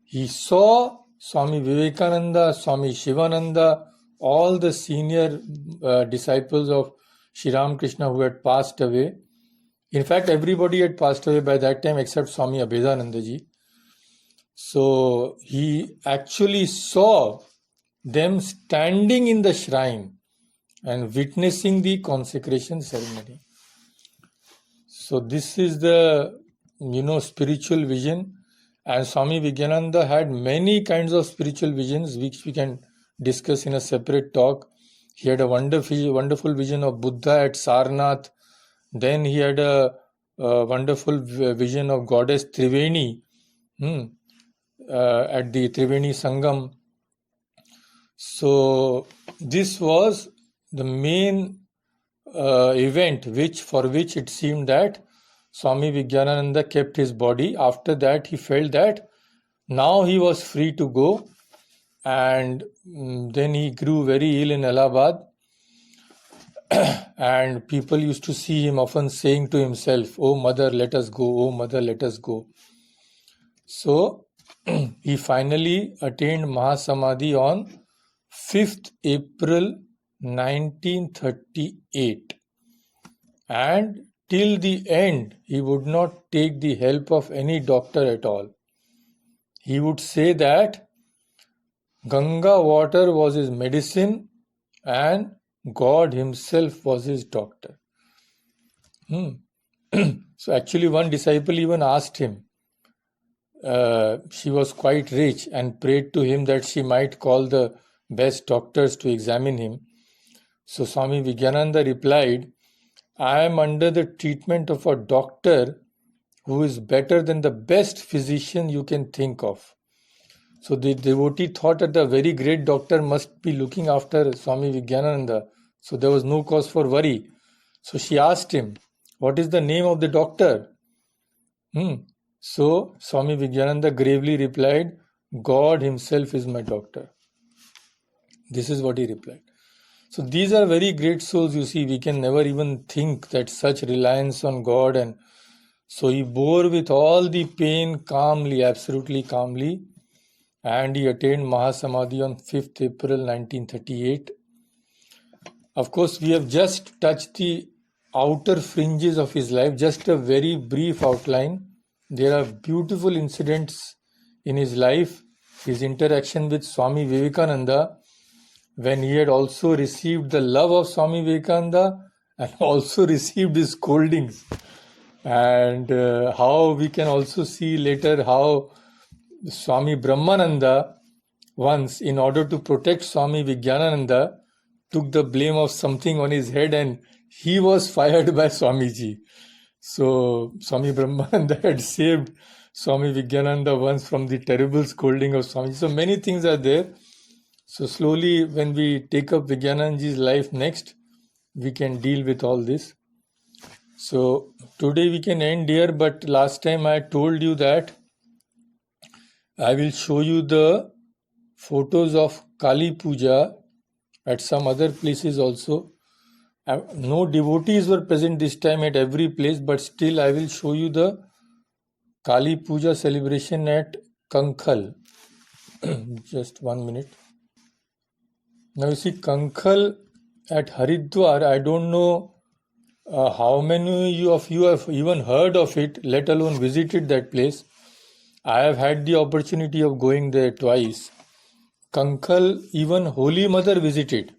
he saw Swami Vivekananda, Swami Shivananda, all the senior disciples of Sri Ramakrishna who had passed away. In fact, everybody had passed away by that time except Swami Abhedanandaji. So he actually saw them standing in the shrine and witnessing the consecration ceremony. So this is the spiritual vision. And Swami Vijnananda had many kinds of spiritual visions, which we can discuss in a separate talk. He had a wonderful vision of Buddha at Sarnath. Then he had a wonderful vision of goddess Triveni at the Triveni Sangam. So this was the main event for which it seemed that Swami Vijnananda kept his body. After that, he felt that now he was free to go, and then he grew very ill in Allahabad. And people used to see him often saying to himself, "Oh mother, let us go, oh mother, let us go." So he finally attained Mahasamadhi on 5th April 1938. And till the end, he would not take the help of any doctor at all. He would say that Ganga water was his medicine and God himself was his doctor. So actually one disciple even asked him, she was quite rich, and prayed to him that she might call the best doctors to examine him. So Swami Vijnananda replied, "I am under the treatment of a doctor who is better than the best physician you can think of." So the devotee thought that the very great doctor must be looking after Swami Vijnananda. So there was no cause for worry. So she asked him, "What is the name of the doctor?" So Swami Vijnananda gravely replied, "God himself is my doctor." This is what he replied. So these are very great souls, you see. We can never even think that such reliance on God. And so he bore with all the pain calmly, absolutely calmly. And he attained Mahasamadhi on 5th April 1938. Of course, we have just touched the outer fringes of his life, just a very brief outline. There are beautiful incidents in his life. His interaction with Swami Vivekananda, when he had also received the love of Swami Vivekananda and also received his scoldings. And how we can also see later how Swami Brahmananda once, in order to protect Swami Vijnananda, took the blame of something on his head and he was fired by Swamiji. So Swami Brahmananda had saved Swami Vijnananda once from the terrible scolding of Swamiji. So many things are there. So slowly, when we take up Vijnanandaji's life next, we can deal with all this. So today we can end here, but last time I told you that I will show you the photos of Kali Puja at some other places also. No devotees were present this time at every place, but still I will show you the Kali Puja celebration at Kankhal. Just 1 minute. Now you see Kankhal at Haridwar. I don't know how many of you have even heard of it, let alone visited that place. I have had the opportunity of going there twice. Kankhal, even Holy Mother visited.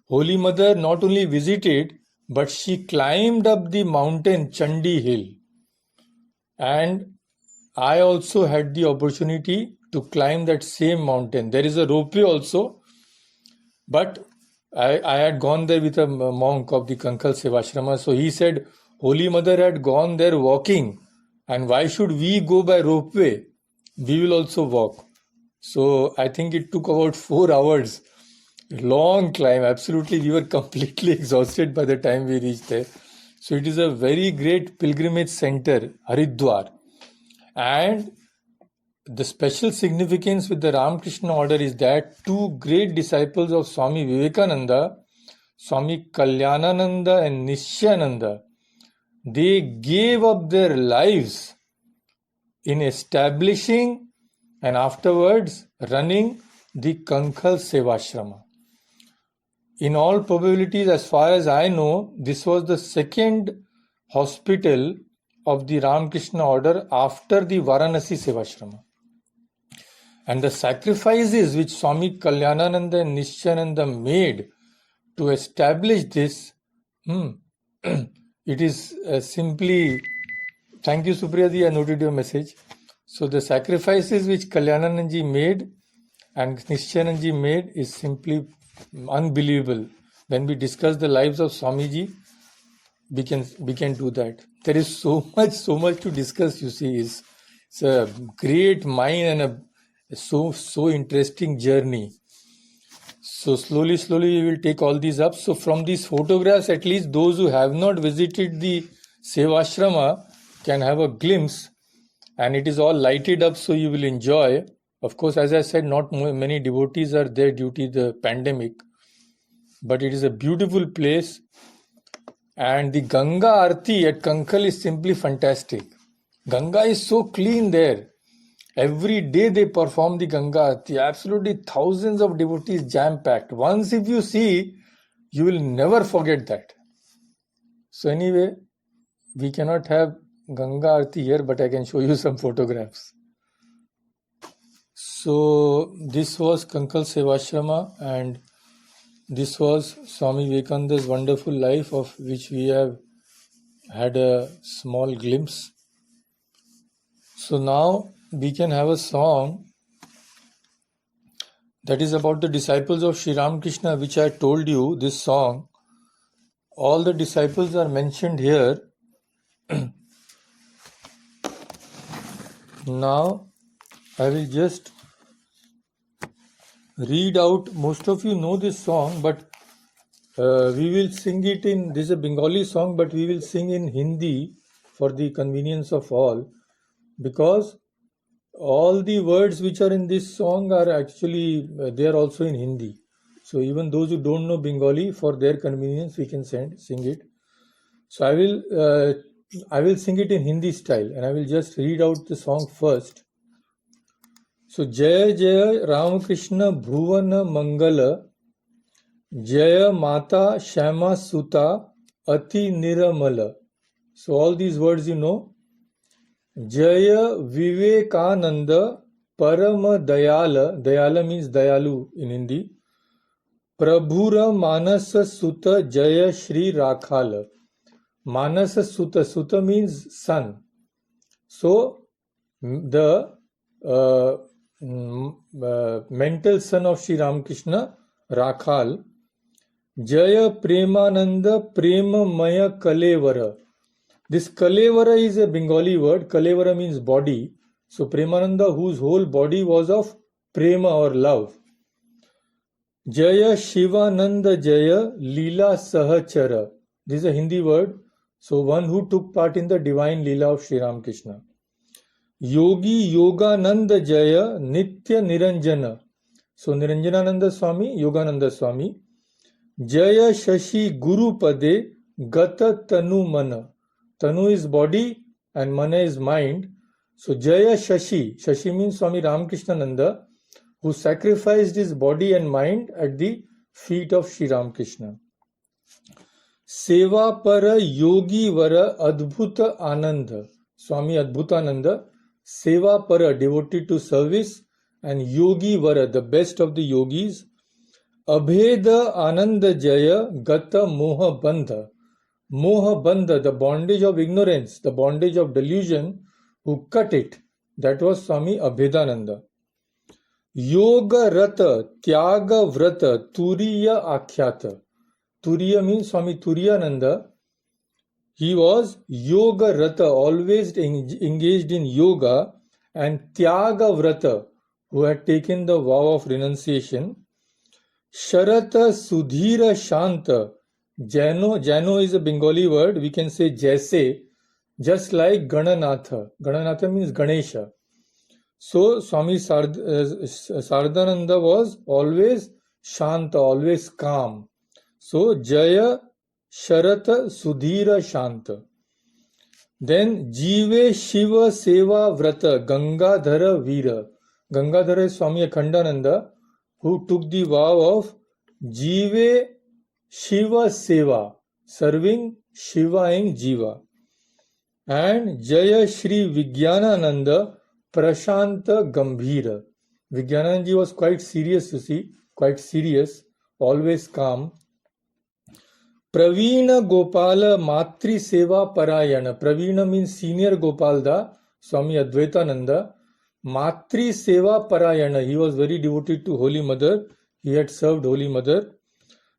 Holy Mother not only visited, but she climbed up the mountain Chandi Hill. And I also had the opportunity to climb that same mountain. There is a ropeway also, but I had gone there with a monk of the Kankhal Sevashrama. So he said, Holy Mother had gone there walking, and why should we go by ropeway? We will also walk. So I think it took about 4 hours. Long climb, absolutely. We were completely exhausted by the time we reached there. So it is a very great pilgrimage center, Haridwar. And the special significance with the Ramakrishna order is that 2 great disciples of Swami Vivekananda, Swami Kalyanananda and Nishyananda, they gave up their lives in establishing and afterwards running the Kankhal Sevashrama. In all probabilities, as far as I know, this was the second hospital of the Ramakrishna order after the Varanasi Sevashrama. And the sacrifices which Swami Kalyanananda and Nishyananda made to establish this, it is simply... Thank you, Supriya, I noted your message. So the sacrifices which Kalyananandaji made and Nishyanandaji made is simply unbelievable. When we discuss the lives of Swamiji, we can do that. There is so much to discuss. You see, it's a great mind and a so interesting journey. So slowly we will take all these up. So from these photographs, at least those who have not visited the Sevashrama can have a glimpse, and it is all lighted up, so you will enjoy. Of course, as I said, not many devotees are there due to the pandemic, but it is a beautiful place. And the Ganga Aarti at Kankhal is simply fantastic. Ganga is so clean there. Every day they perform the Ganga Aarti. Absolutely thousands of devotees jam-packed. Once if you see, you will never forget that. So anyway, we cannot have Ganga Aarti here, but I can show you some photographs. So this was Kankhal Sevashrama, and this was Swami Vivekananda's wonderful life, of which we have had a small glimpse. So now we can have a song that is about the disciples of Sri Ramakrishna, which I told you. This song, all the disciples are mentioned here. Now I will just read out. Most of you know this song, but we will sing it in... This is a Bengali song, but we will sing in Hindi for the convenience of all, because all the words which are in this song are actually they are also in Hindi. So even those who don't know Bengali, for their convenience, we can sing it. So I will sing it in Hindi style, and I will just read out the song first. So Jaya Jaya Ramakrishna Bhuvana Mangala, Jaya Mata Shama Suta Ati Niramala. So all these words you know. Jaya Vivekananda Parama Dayala. Dayala means Dayalu in Hindi. Prabhura Manasa Suta Jaya Shri Rakhala. Manasa Suta. Suta means sun. So the mental son of Sri Ramakrishna, Rakhal. Jaya Premananda Premamaya Kalevara. This Kalevara is a Bengali word. Kalevara means body. So Premananda, whose whole body was of prema or love. Jaya Shivananda Jaya Leela Sahachara. This is a Hindi word. So one who took part in the divine Leela of Sri Ramakrishna. Yogi Yogananda Jaya Nitya Niranjana. So Niranjanananda Swami, Yogananda Swami. Jaya Shashi Guru Pade Gata Tanu Mana. Tanu is body and Mana is mind. So Jaya Shashi. Shashi means Swami Ramakrishna Nanda, who sacrificed his body and mind at the feet of Sri Ramakrishna. Seva Para Yogi Vara Adbhuta Ananda. Swami Adbhutananda. Seva Para, devoted to service, and Yogi Vara, the best of the yogis. Abheda Ananda Jaya Gata Moha Bandha. Moha Bandha, the bondage of ignorance, the bondage of delusion, who cut it. That was Swami Abhedananda. Yoga Rata Tyaga Vrata Turiya Akhyata. Turiya means Swami Turiyananda. He was Yoga Rata, always engaged in yoga, and Tyaga Vrata, who had taken the vow of renunciation. Sharata Sudhira Shanta. Jano is a Bengali word. We can say Jaise, just like Gananatha. Gananatha means Ganesha. So Swami Sardananda was always Shanta, always calm. So Jaya Sharata Sudhira Shanta. Then Jive Shiva Seva Vrata Gangadhara Veera. Gangadhara is Swami Akhandananda, who took the vow of Jive Shiva Seva, serving Shiva in Jiva. And Jaya Shri Vijnanananda Prashanta Gambhira. Vijnananji was quite serious, you see, quite serious, always calm. Pravina Gopala Matri Seva Parayana. Pravina means senior Gopalda, Swami Advaitananda. Matri Seva Parayana. He was very devoted to Holy Mother. He had served Holy Mother.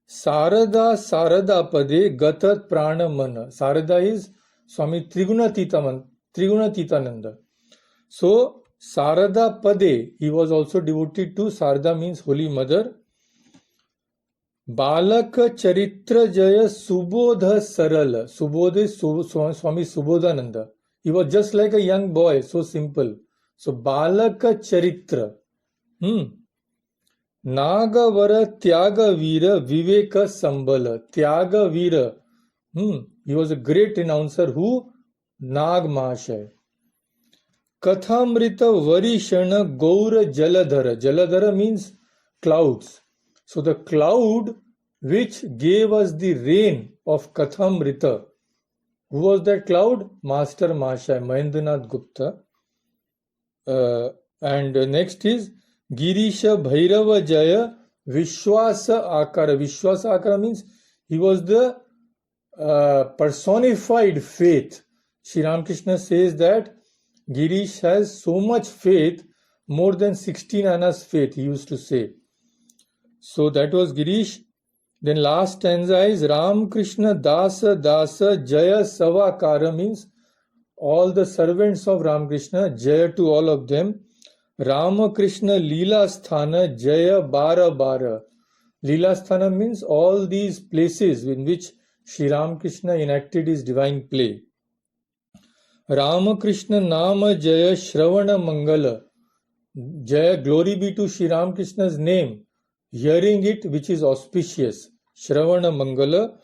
Sarada Sarada Pade Gatat Prana Mana. Sarada is Swami Trigunatitananda. So Sarada Pade, he was also devoted to. Sarada means Holy Mother. Balak Charitra Jaya Subodha Sarala. Subodha is Swami Subodhananda. He was just like a young boy, so simple. So Balaka Charitra. Nagavara Tyaga Veera Viveka Sambala. Tyaga Veera. He was a great announcer. Who? Nag Mahashay. Kathamrita Varishana Gaura Jaladhara. Jaladhara means clouds. So the cloud which gave us the rain of Kathamrita. Who was that cloud? Master Mahashay, Mahendranath Gupta. And next is Girisha Bhairava Jaya Vishwasa Akara. Vishwasa Akara means he was the personified faith. Sri Ramakrishna says that Girish has so much faith, more than 16 annas faith, he used to say. So that was Girish. Then last stanza is Ramakrishna Dasa Dasa Jaya Savakara, means all the servants of Ramakrishna, Jaya to all of them. Ramakrishna Leela Sthana Jaya Bara Bara. Leela Sthana means all these places in which Sri Ramakrishna enacted his divine play. Ramakrishna Nama Jaya Shravana Mangala. Jaya, glory be to Sri Ramakrishna's name. Hearing it which is auspicious. Shravana Mangala.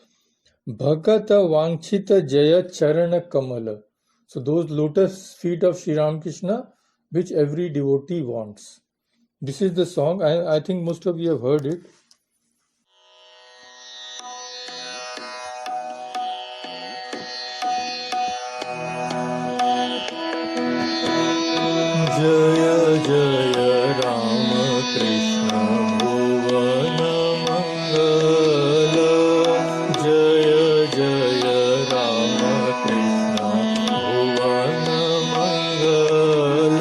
Bhakata Vanchita Jaya Charana Kamala. So those lotus feet of Sri Ramakrishna which every devotee wants. This is the song. I think most of you have heard it. Jaya Jaya Rama Krishna Bhuvana Mangala. Jaya Jaya Rama Krishna Bhuvana Mangala.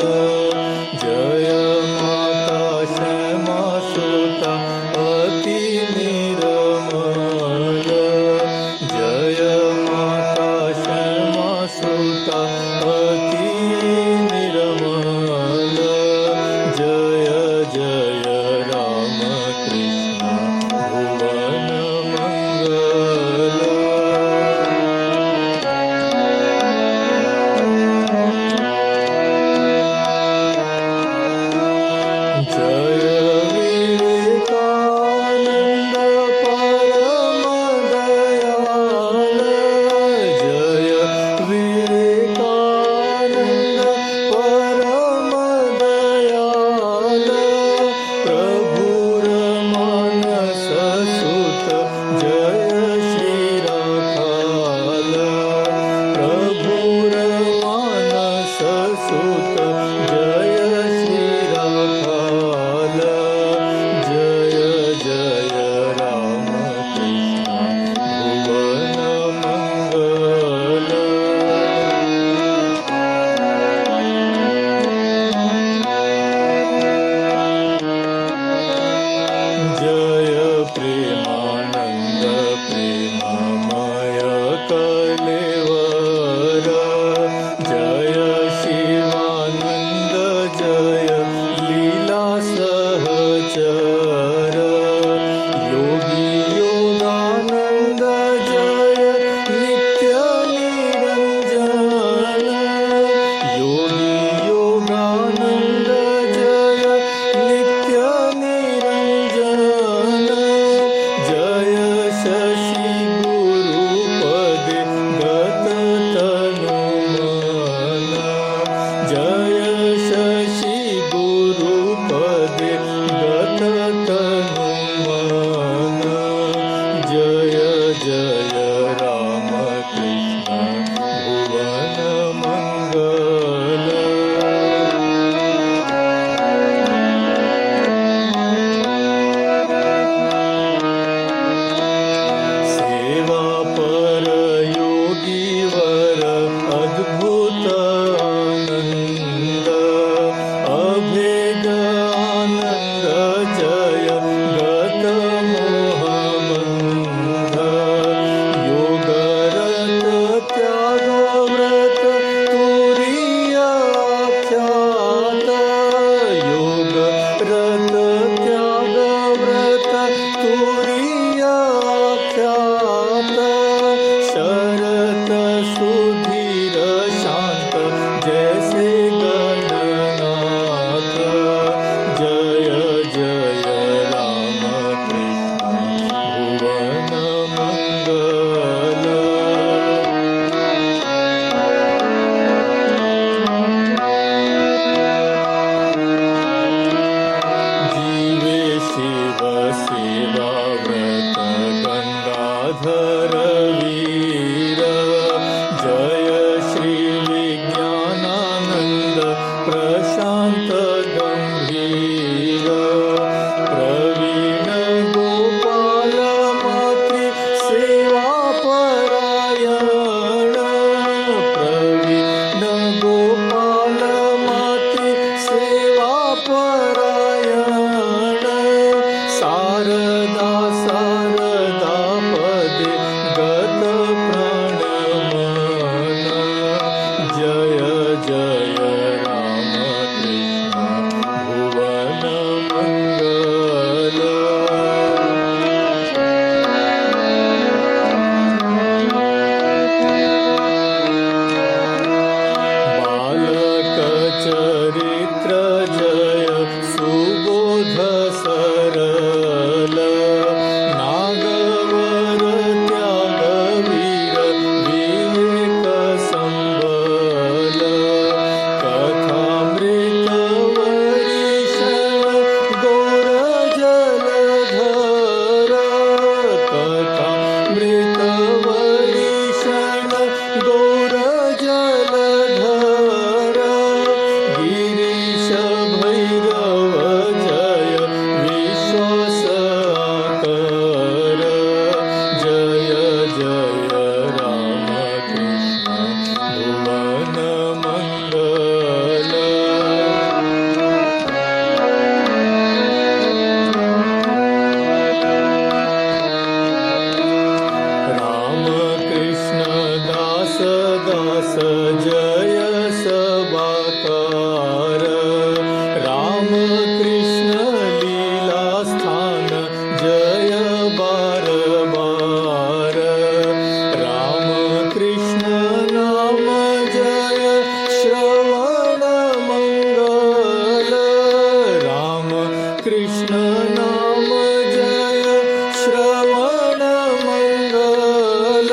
शरत सुधीर शांत जैसे गणनाथ। जय जय राम कृष्ण भुवन मंगल। जीवे शिव सेवा व्रत गंगाधर वीर। जय श्री विज्ञानानंद प्रशांत गंभीर। प्रवीण गोपाल मातृ सेवा परायण। प्रवीण गोपाल मातृ सेवा परायण। शारदा शारदा पदे गत प्रणमन। जय जय राम कृष्ण भुवन मंगल। बालक चरित्र जय सुबोध सरल। नागवर त्याग वीर विवेक संबल। कथामृत वरिषण गौर जलधर। कथामृत वरिषण गौर जलधर। गिरीश भैरव जय विश्वास कर। जय जय राम कृष्ण भुवन मंगल। राम कृष्ण दास दास जय सबाकार। राम कृष्ण लीला स्थान जय बार बार। राम कृष्ण नाम जय श्रवण मंगल। राम कृष्ण नाम जय श्रवण मंगल।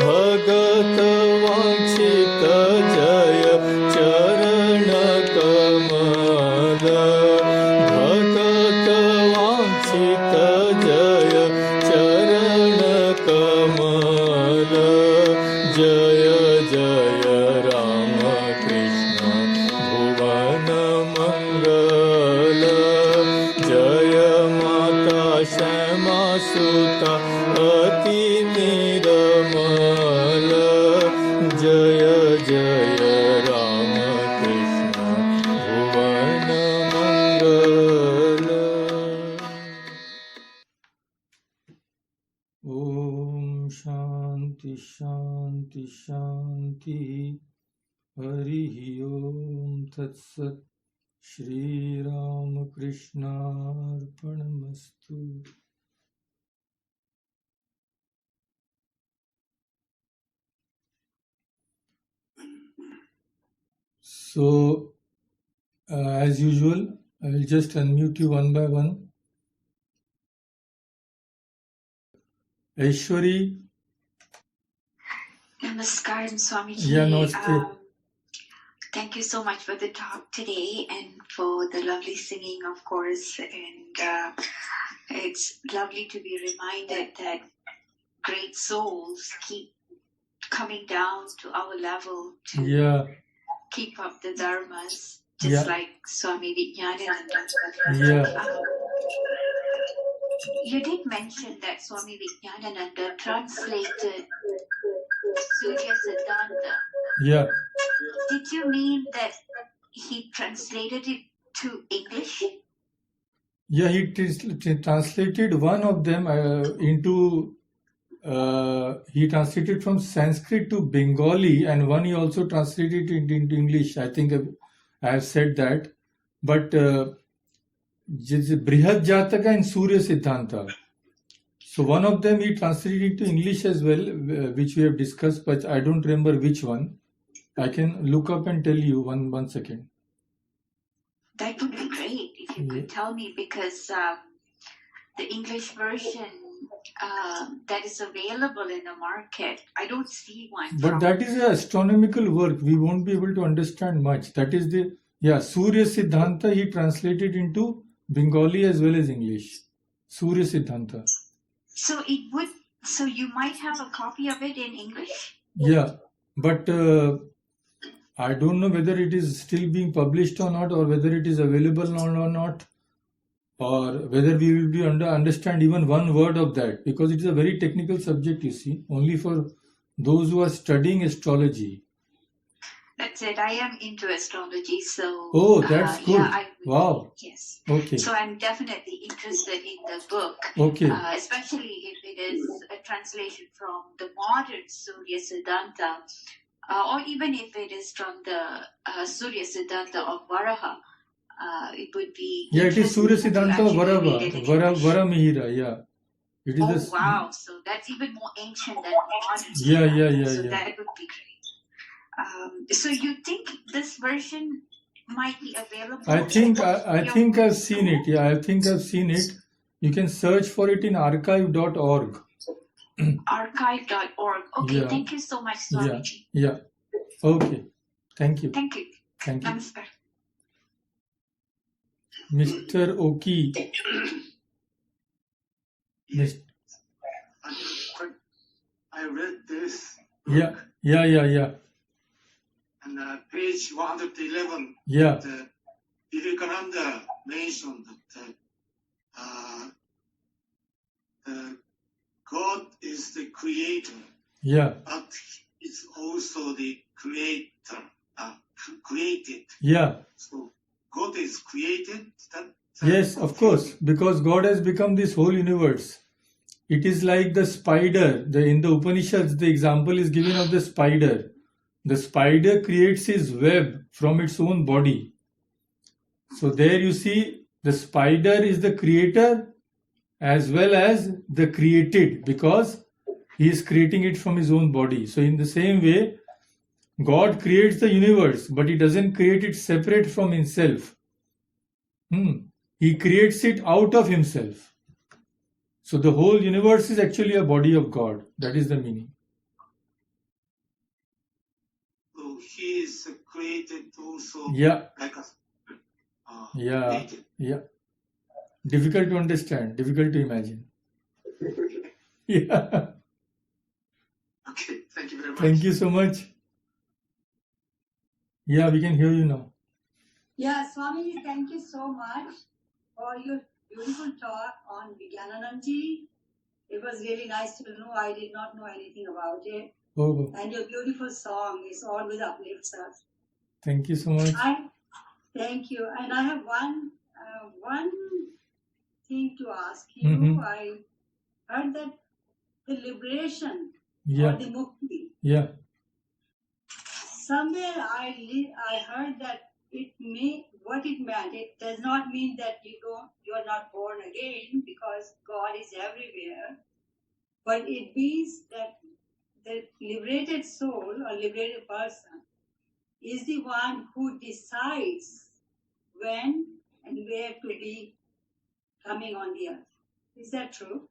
भगत वांछित जय चरण कमल। भगत वांछित जय चरण कमल। जय जय राम कृष्ण भुवन मंगल। जय माता श्यामा सुता अति निर्मल। जय जय राम कृष्ण भुवन मंगल। ओम शांति शांति शांति। हरि ओम तत्सत्। Shri Ram कृष्णार्पणमस्तु। So, as usual, I will just unmute you one by one. Aishwari. Namaskaram, Swamiji. Yeah, namaste. Thank you so much for the talk today and for the lovely singing, of course. And it's lovely to be reminded that great souls keep coming down to our level to keep up the dharmas, just like Swami Vijnananda. You did mention that Swami Vijnananda translated Surya Siddhanta. Yeah. Did you mean that he translated it to English? Yeah, he translated one of them into. He translated from Sanskrit to Bengali, and one he also translated into English. I think I have said that. But Brihad Jataka and Surya Siddhanta. So one of them he translated into English as well, which we have discussed, but I don't remember which one. I can look up and tell you one second. That would be great if you could tell me, because the English version that is available in the market, I don't see one. But that is an astronomical work. We won't be able to understand much. That is Surya Siddhanta he translated into Bengali as well as English. Surya Siddhanta. So you might have a copy of it in English? Yeah, but I don't know whether it is still being published or not, or whether it is available or not, or whether we will be understand even one word of that, because it is a very technical subject, you see, only for those who are studying astrology. That's it. I am into astrology, so. Oh, that's good. Yeah, wow. Yes. Okay. So I'm definitely interested in the book. Okay. Especially if it is a translation from the modern Surya Siddhanta, or even if it is from the Surya Siddhanta of Varaha. It would be. Yeah, it is Surya Siddhanta of Varamihira. Yeah. It is wow. So that's even more ancient than modern. Yeah. So that would be great. So you think this version might be available? I think I've seen it. Yeah, I think I've seen it. You can search for it in archive.org. Archive.org. Okay, Yeah. Thank you so much, Swamiji. Yeah. Okay. Thank you. Thank you. Thank you. Namaskar. Mr. Oki. I read this. Yeah. And page 111, Yeah. Vivekananda mentioned that God is the creator, Yeah. but it's also the creator, created. Yeah. So God is created. Yes, of course, because God has become this whole universe. It is like the spider. In the Upanishads, the example is given of the spider. The spider creates his web from its own body. So there you see, the spider is the creator as well as the created, because he is creating it from his own body. So in the same way, God creates the universe, but he doesn't create it separate from himself. He creates it out of himself. So the whole universe is actually a body of God. That is the meaning. So he is created also Yeah. like us. Yeah. Created. Yeah. Difficult to understand, difficult to imagine. Yeah. Okay, thank you very much. Thank you so much. Yeah, we can hear you now. Yeah, Swami, thank you so much for your beautiful talk on Vijnananandji. It was really nice to know. I did not know anything about it. Oh, And your beautiful song is always uplifts us. thank you so much. Thank you. And I have one thing to ask you. Mhm. I heard that the liberation Yeah. or the mukti, Yeah. somewhere I heard that what it meant. It does not mean that you are not born again, because God is everywhere. But it means that the liberated soul or liberated person is the one who decides when and where to be coming on the earth. Is that true?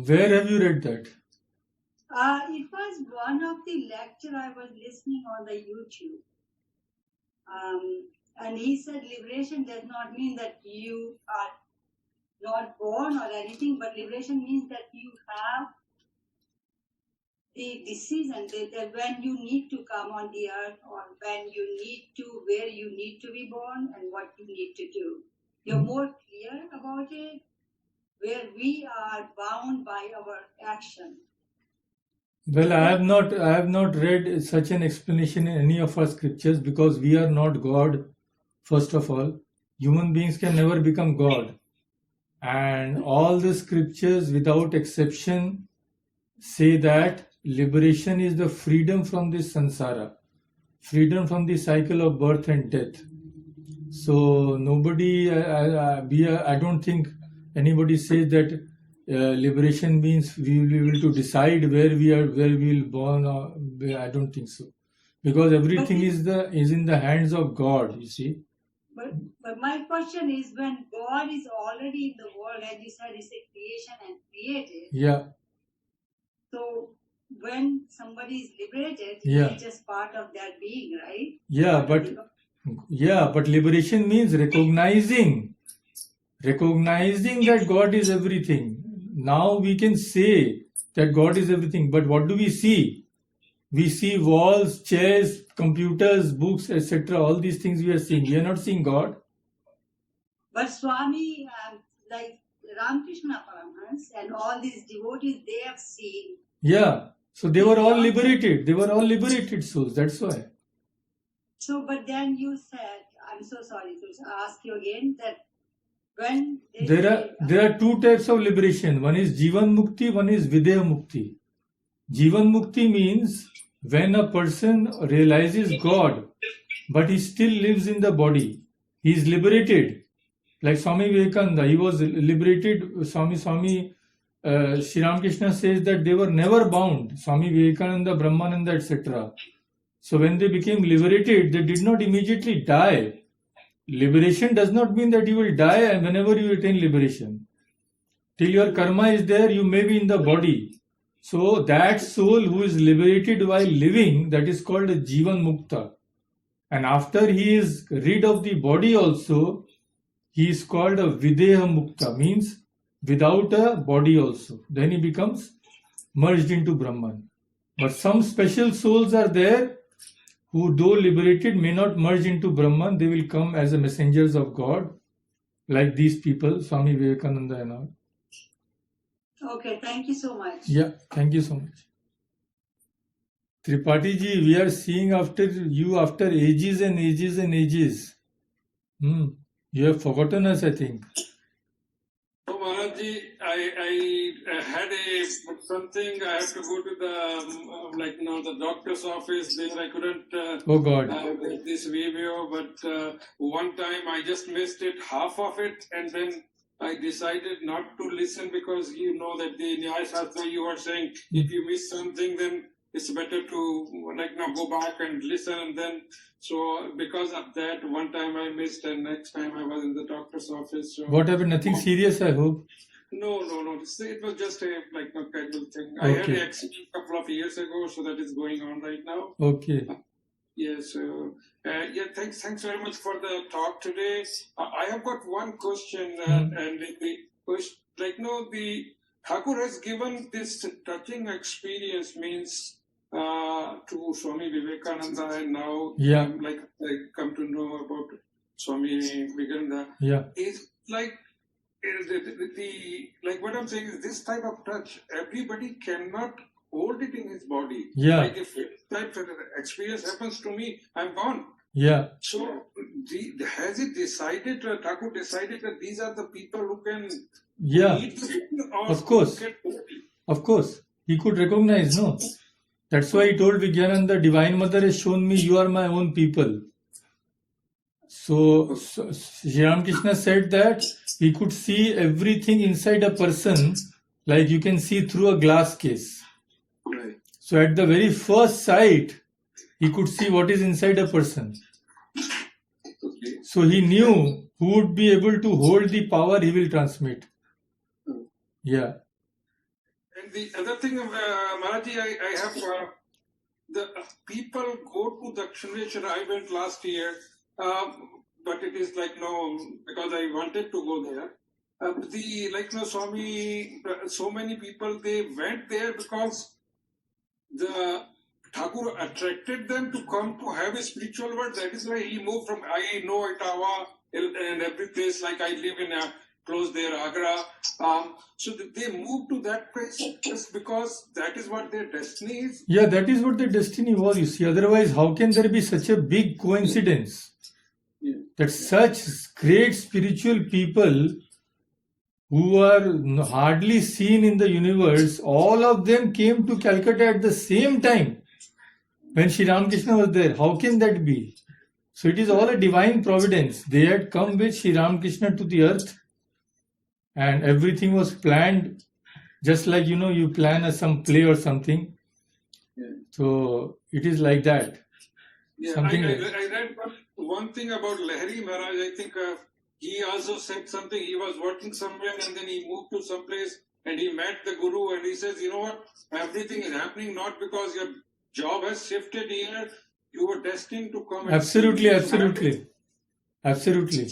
Where have you read that? It was one of the lecture I was listening on the YouTube. And he said liberation does not mean that you are not born or anything, but liberation means that you have the decision that when you need to come on the earth, or when you need to, where you need to be born and what you need to do. You're more clear about it, where we are bound by our action. Well, I have not read such an explanation in any of our scriptures, because we are not God. First of all, human beings can never become God. And all the scriptures without exception say that liberation is the freedom from this samsara, freedom from the cycle of birth and death. So nobody, I don't think anybody says that liberation means we will be able to decide where we will born, or I don't think so, because everything is in the hands of God. You see. But my question is, when God is already in the world, and you said it's a creation and created, Yeah. so when somebody is liberated, Yeah. it's just part of their being, right? Yeah, but liberation means recognizing that God is everything. Now we can say that God is everything, but what do we see? We see walls, chairs, computers, books, etc. All these things we are seeing. We are not seeing God. But Swami, like Ramakrishna Paramahansa and all these devotees, they have seen. Yeah. So they were all liberated. They were all liberated souls. That's why. So, but then you said, I'm so sorry to ask you again, that when they There are two types of liberation. One is Jivan Mukti, one is Videha Mukti. Jivan Mukti means when a person realizes God, but he still lives in the body. He is liberated. Like Swami Vivekananda, he was liberated. Swami Sri Ramakrishna says that they were never bound. Swami Vivekananda, Brahmananda, etc. So when they became liberated, they did not immediately die. Liberation does not mean that you will die whenever you attain liberation. Till your karma is there, you may be in the body. So that soul who is liberated while living, that is called a Jivan Mukta. And after he is rid of the body also, he is called a Videha Mukta, means without a body also. Then he becomes merged into Brahman. But some special souls are there who, though liberated, may not merge into Brahman. They will come as a messengers of God, like these people, Swami Vivekananda and all. Okay, thank you so much. Yeah, thank you so much. Tripathi ji, we are seeing after you after ages and ages and ages. You have forgotten us, I think. Oh, Maharajji, I had something. I have to go to the the doctor's office. There I couldn't Oh God. get this video, but one time I just missed it, half of it, and then I decided not to listen because you know that the Nyaya Shastra you are saying if you miss something, then it's better to go back and listen, and then so because of that one time I missed, and next time I was in the doctor's office. So What happened? Nothing serious, I hope. no. It was just a casual thing. I had Okay. an accident a couple of years ago, so that is going on right now. Okay. Yes. Thanks very much for the talk today. I have got one question, and the question, the Thakur has given this touching experience means to Swami Vivekananda, and now Yeah. I come to know about Swami Vivekananda. Yeah. Is what I'm saying is this type of touch, everybody cannot hold it in his body. Yeah. Like if that experience happens to me, I'm gone. Yeah. So has it decided, Thakur decided that these are the people who can Yeah. eat the food, or Of course. who can hold it? Of course. He could recognize, no? That's why he told Vijnananda, Divine Mother has shown me you are my own people. So Sri Ramakrishna said that he could see everything inside a person like you can see through a glass case. Right. So at the very first sight, he could see what is inside a person. Okay. So he knew who would be able to hold the power he will transmit. Yeah. And the other thing, Maharaji, I have the people go to Dakshineshwar. I went last year, but it is because I wanted to go there. Swami, so many people they went there because the Thakur attracted them to come to have a spiritual world. That is why he moved from, I know Etawah and every place, like I live in close there, Agra. So they moved to that place just because that is what their destiny is. Yeah, that is what the destiny was, you see. Otherwise, how can there be such a big coincidence that such great spiritual people who are hardly seen in the universe, all of them came to Calcutta at the same time when Sri Ramakrishna was there? How can that be? So it is all a divine providence. They had come with Sri Ramakrishna to the earth, and everything was planned, just like you plan some play or something. Yeah. So it is like that. Yeah, Something I like- read one thing about Lahiri Maharaj. I think he also said something. He was working somewhere and then he moved to some place and he met the Guru and he says, you know what, everything is happening not because your job has shifted here. You were destined to come. And Absolutely, see me. absolutely, absolutely.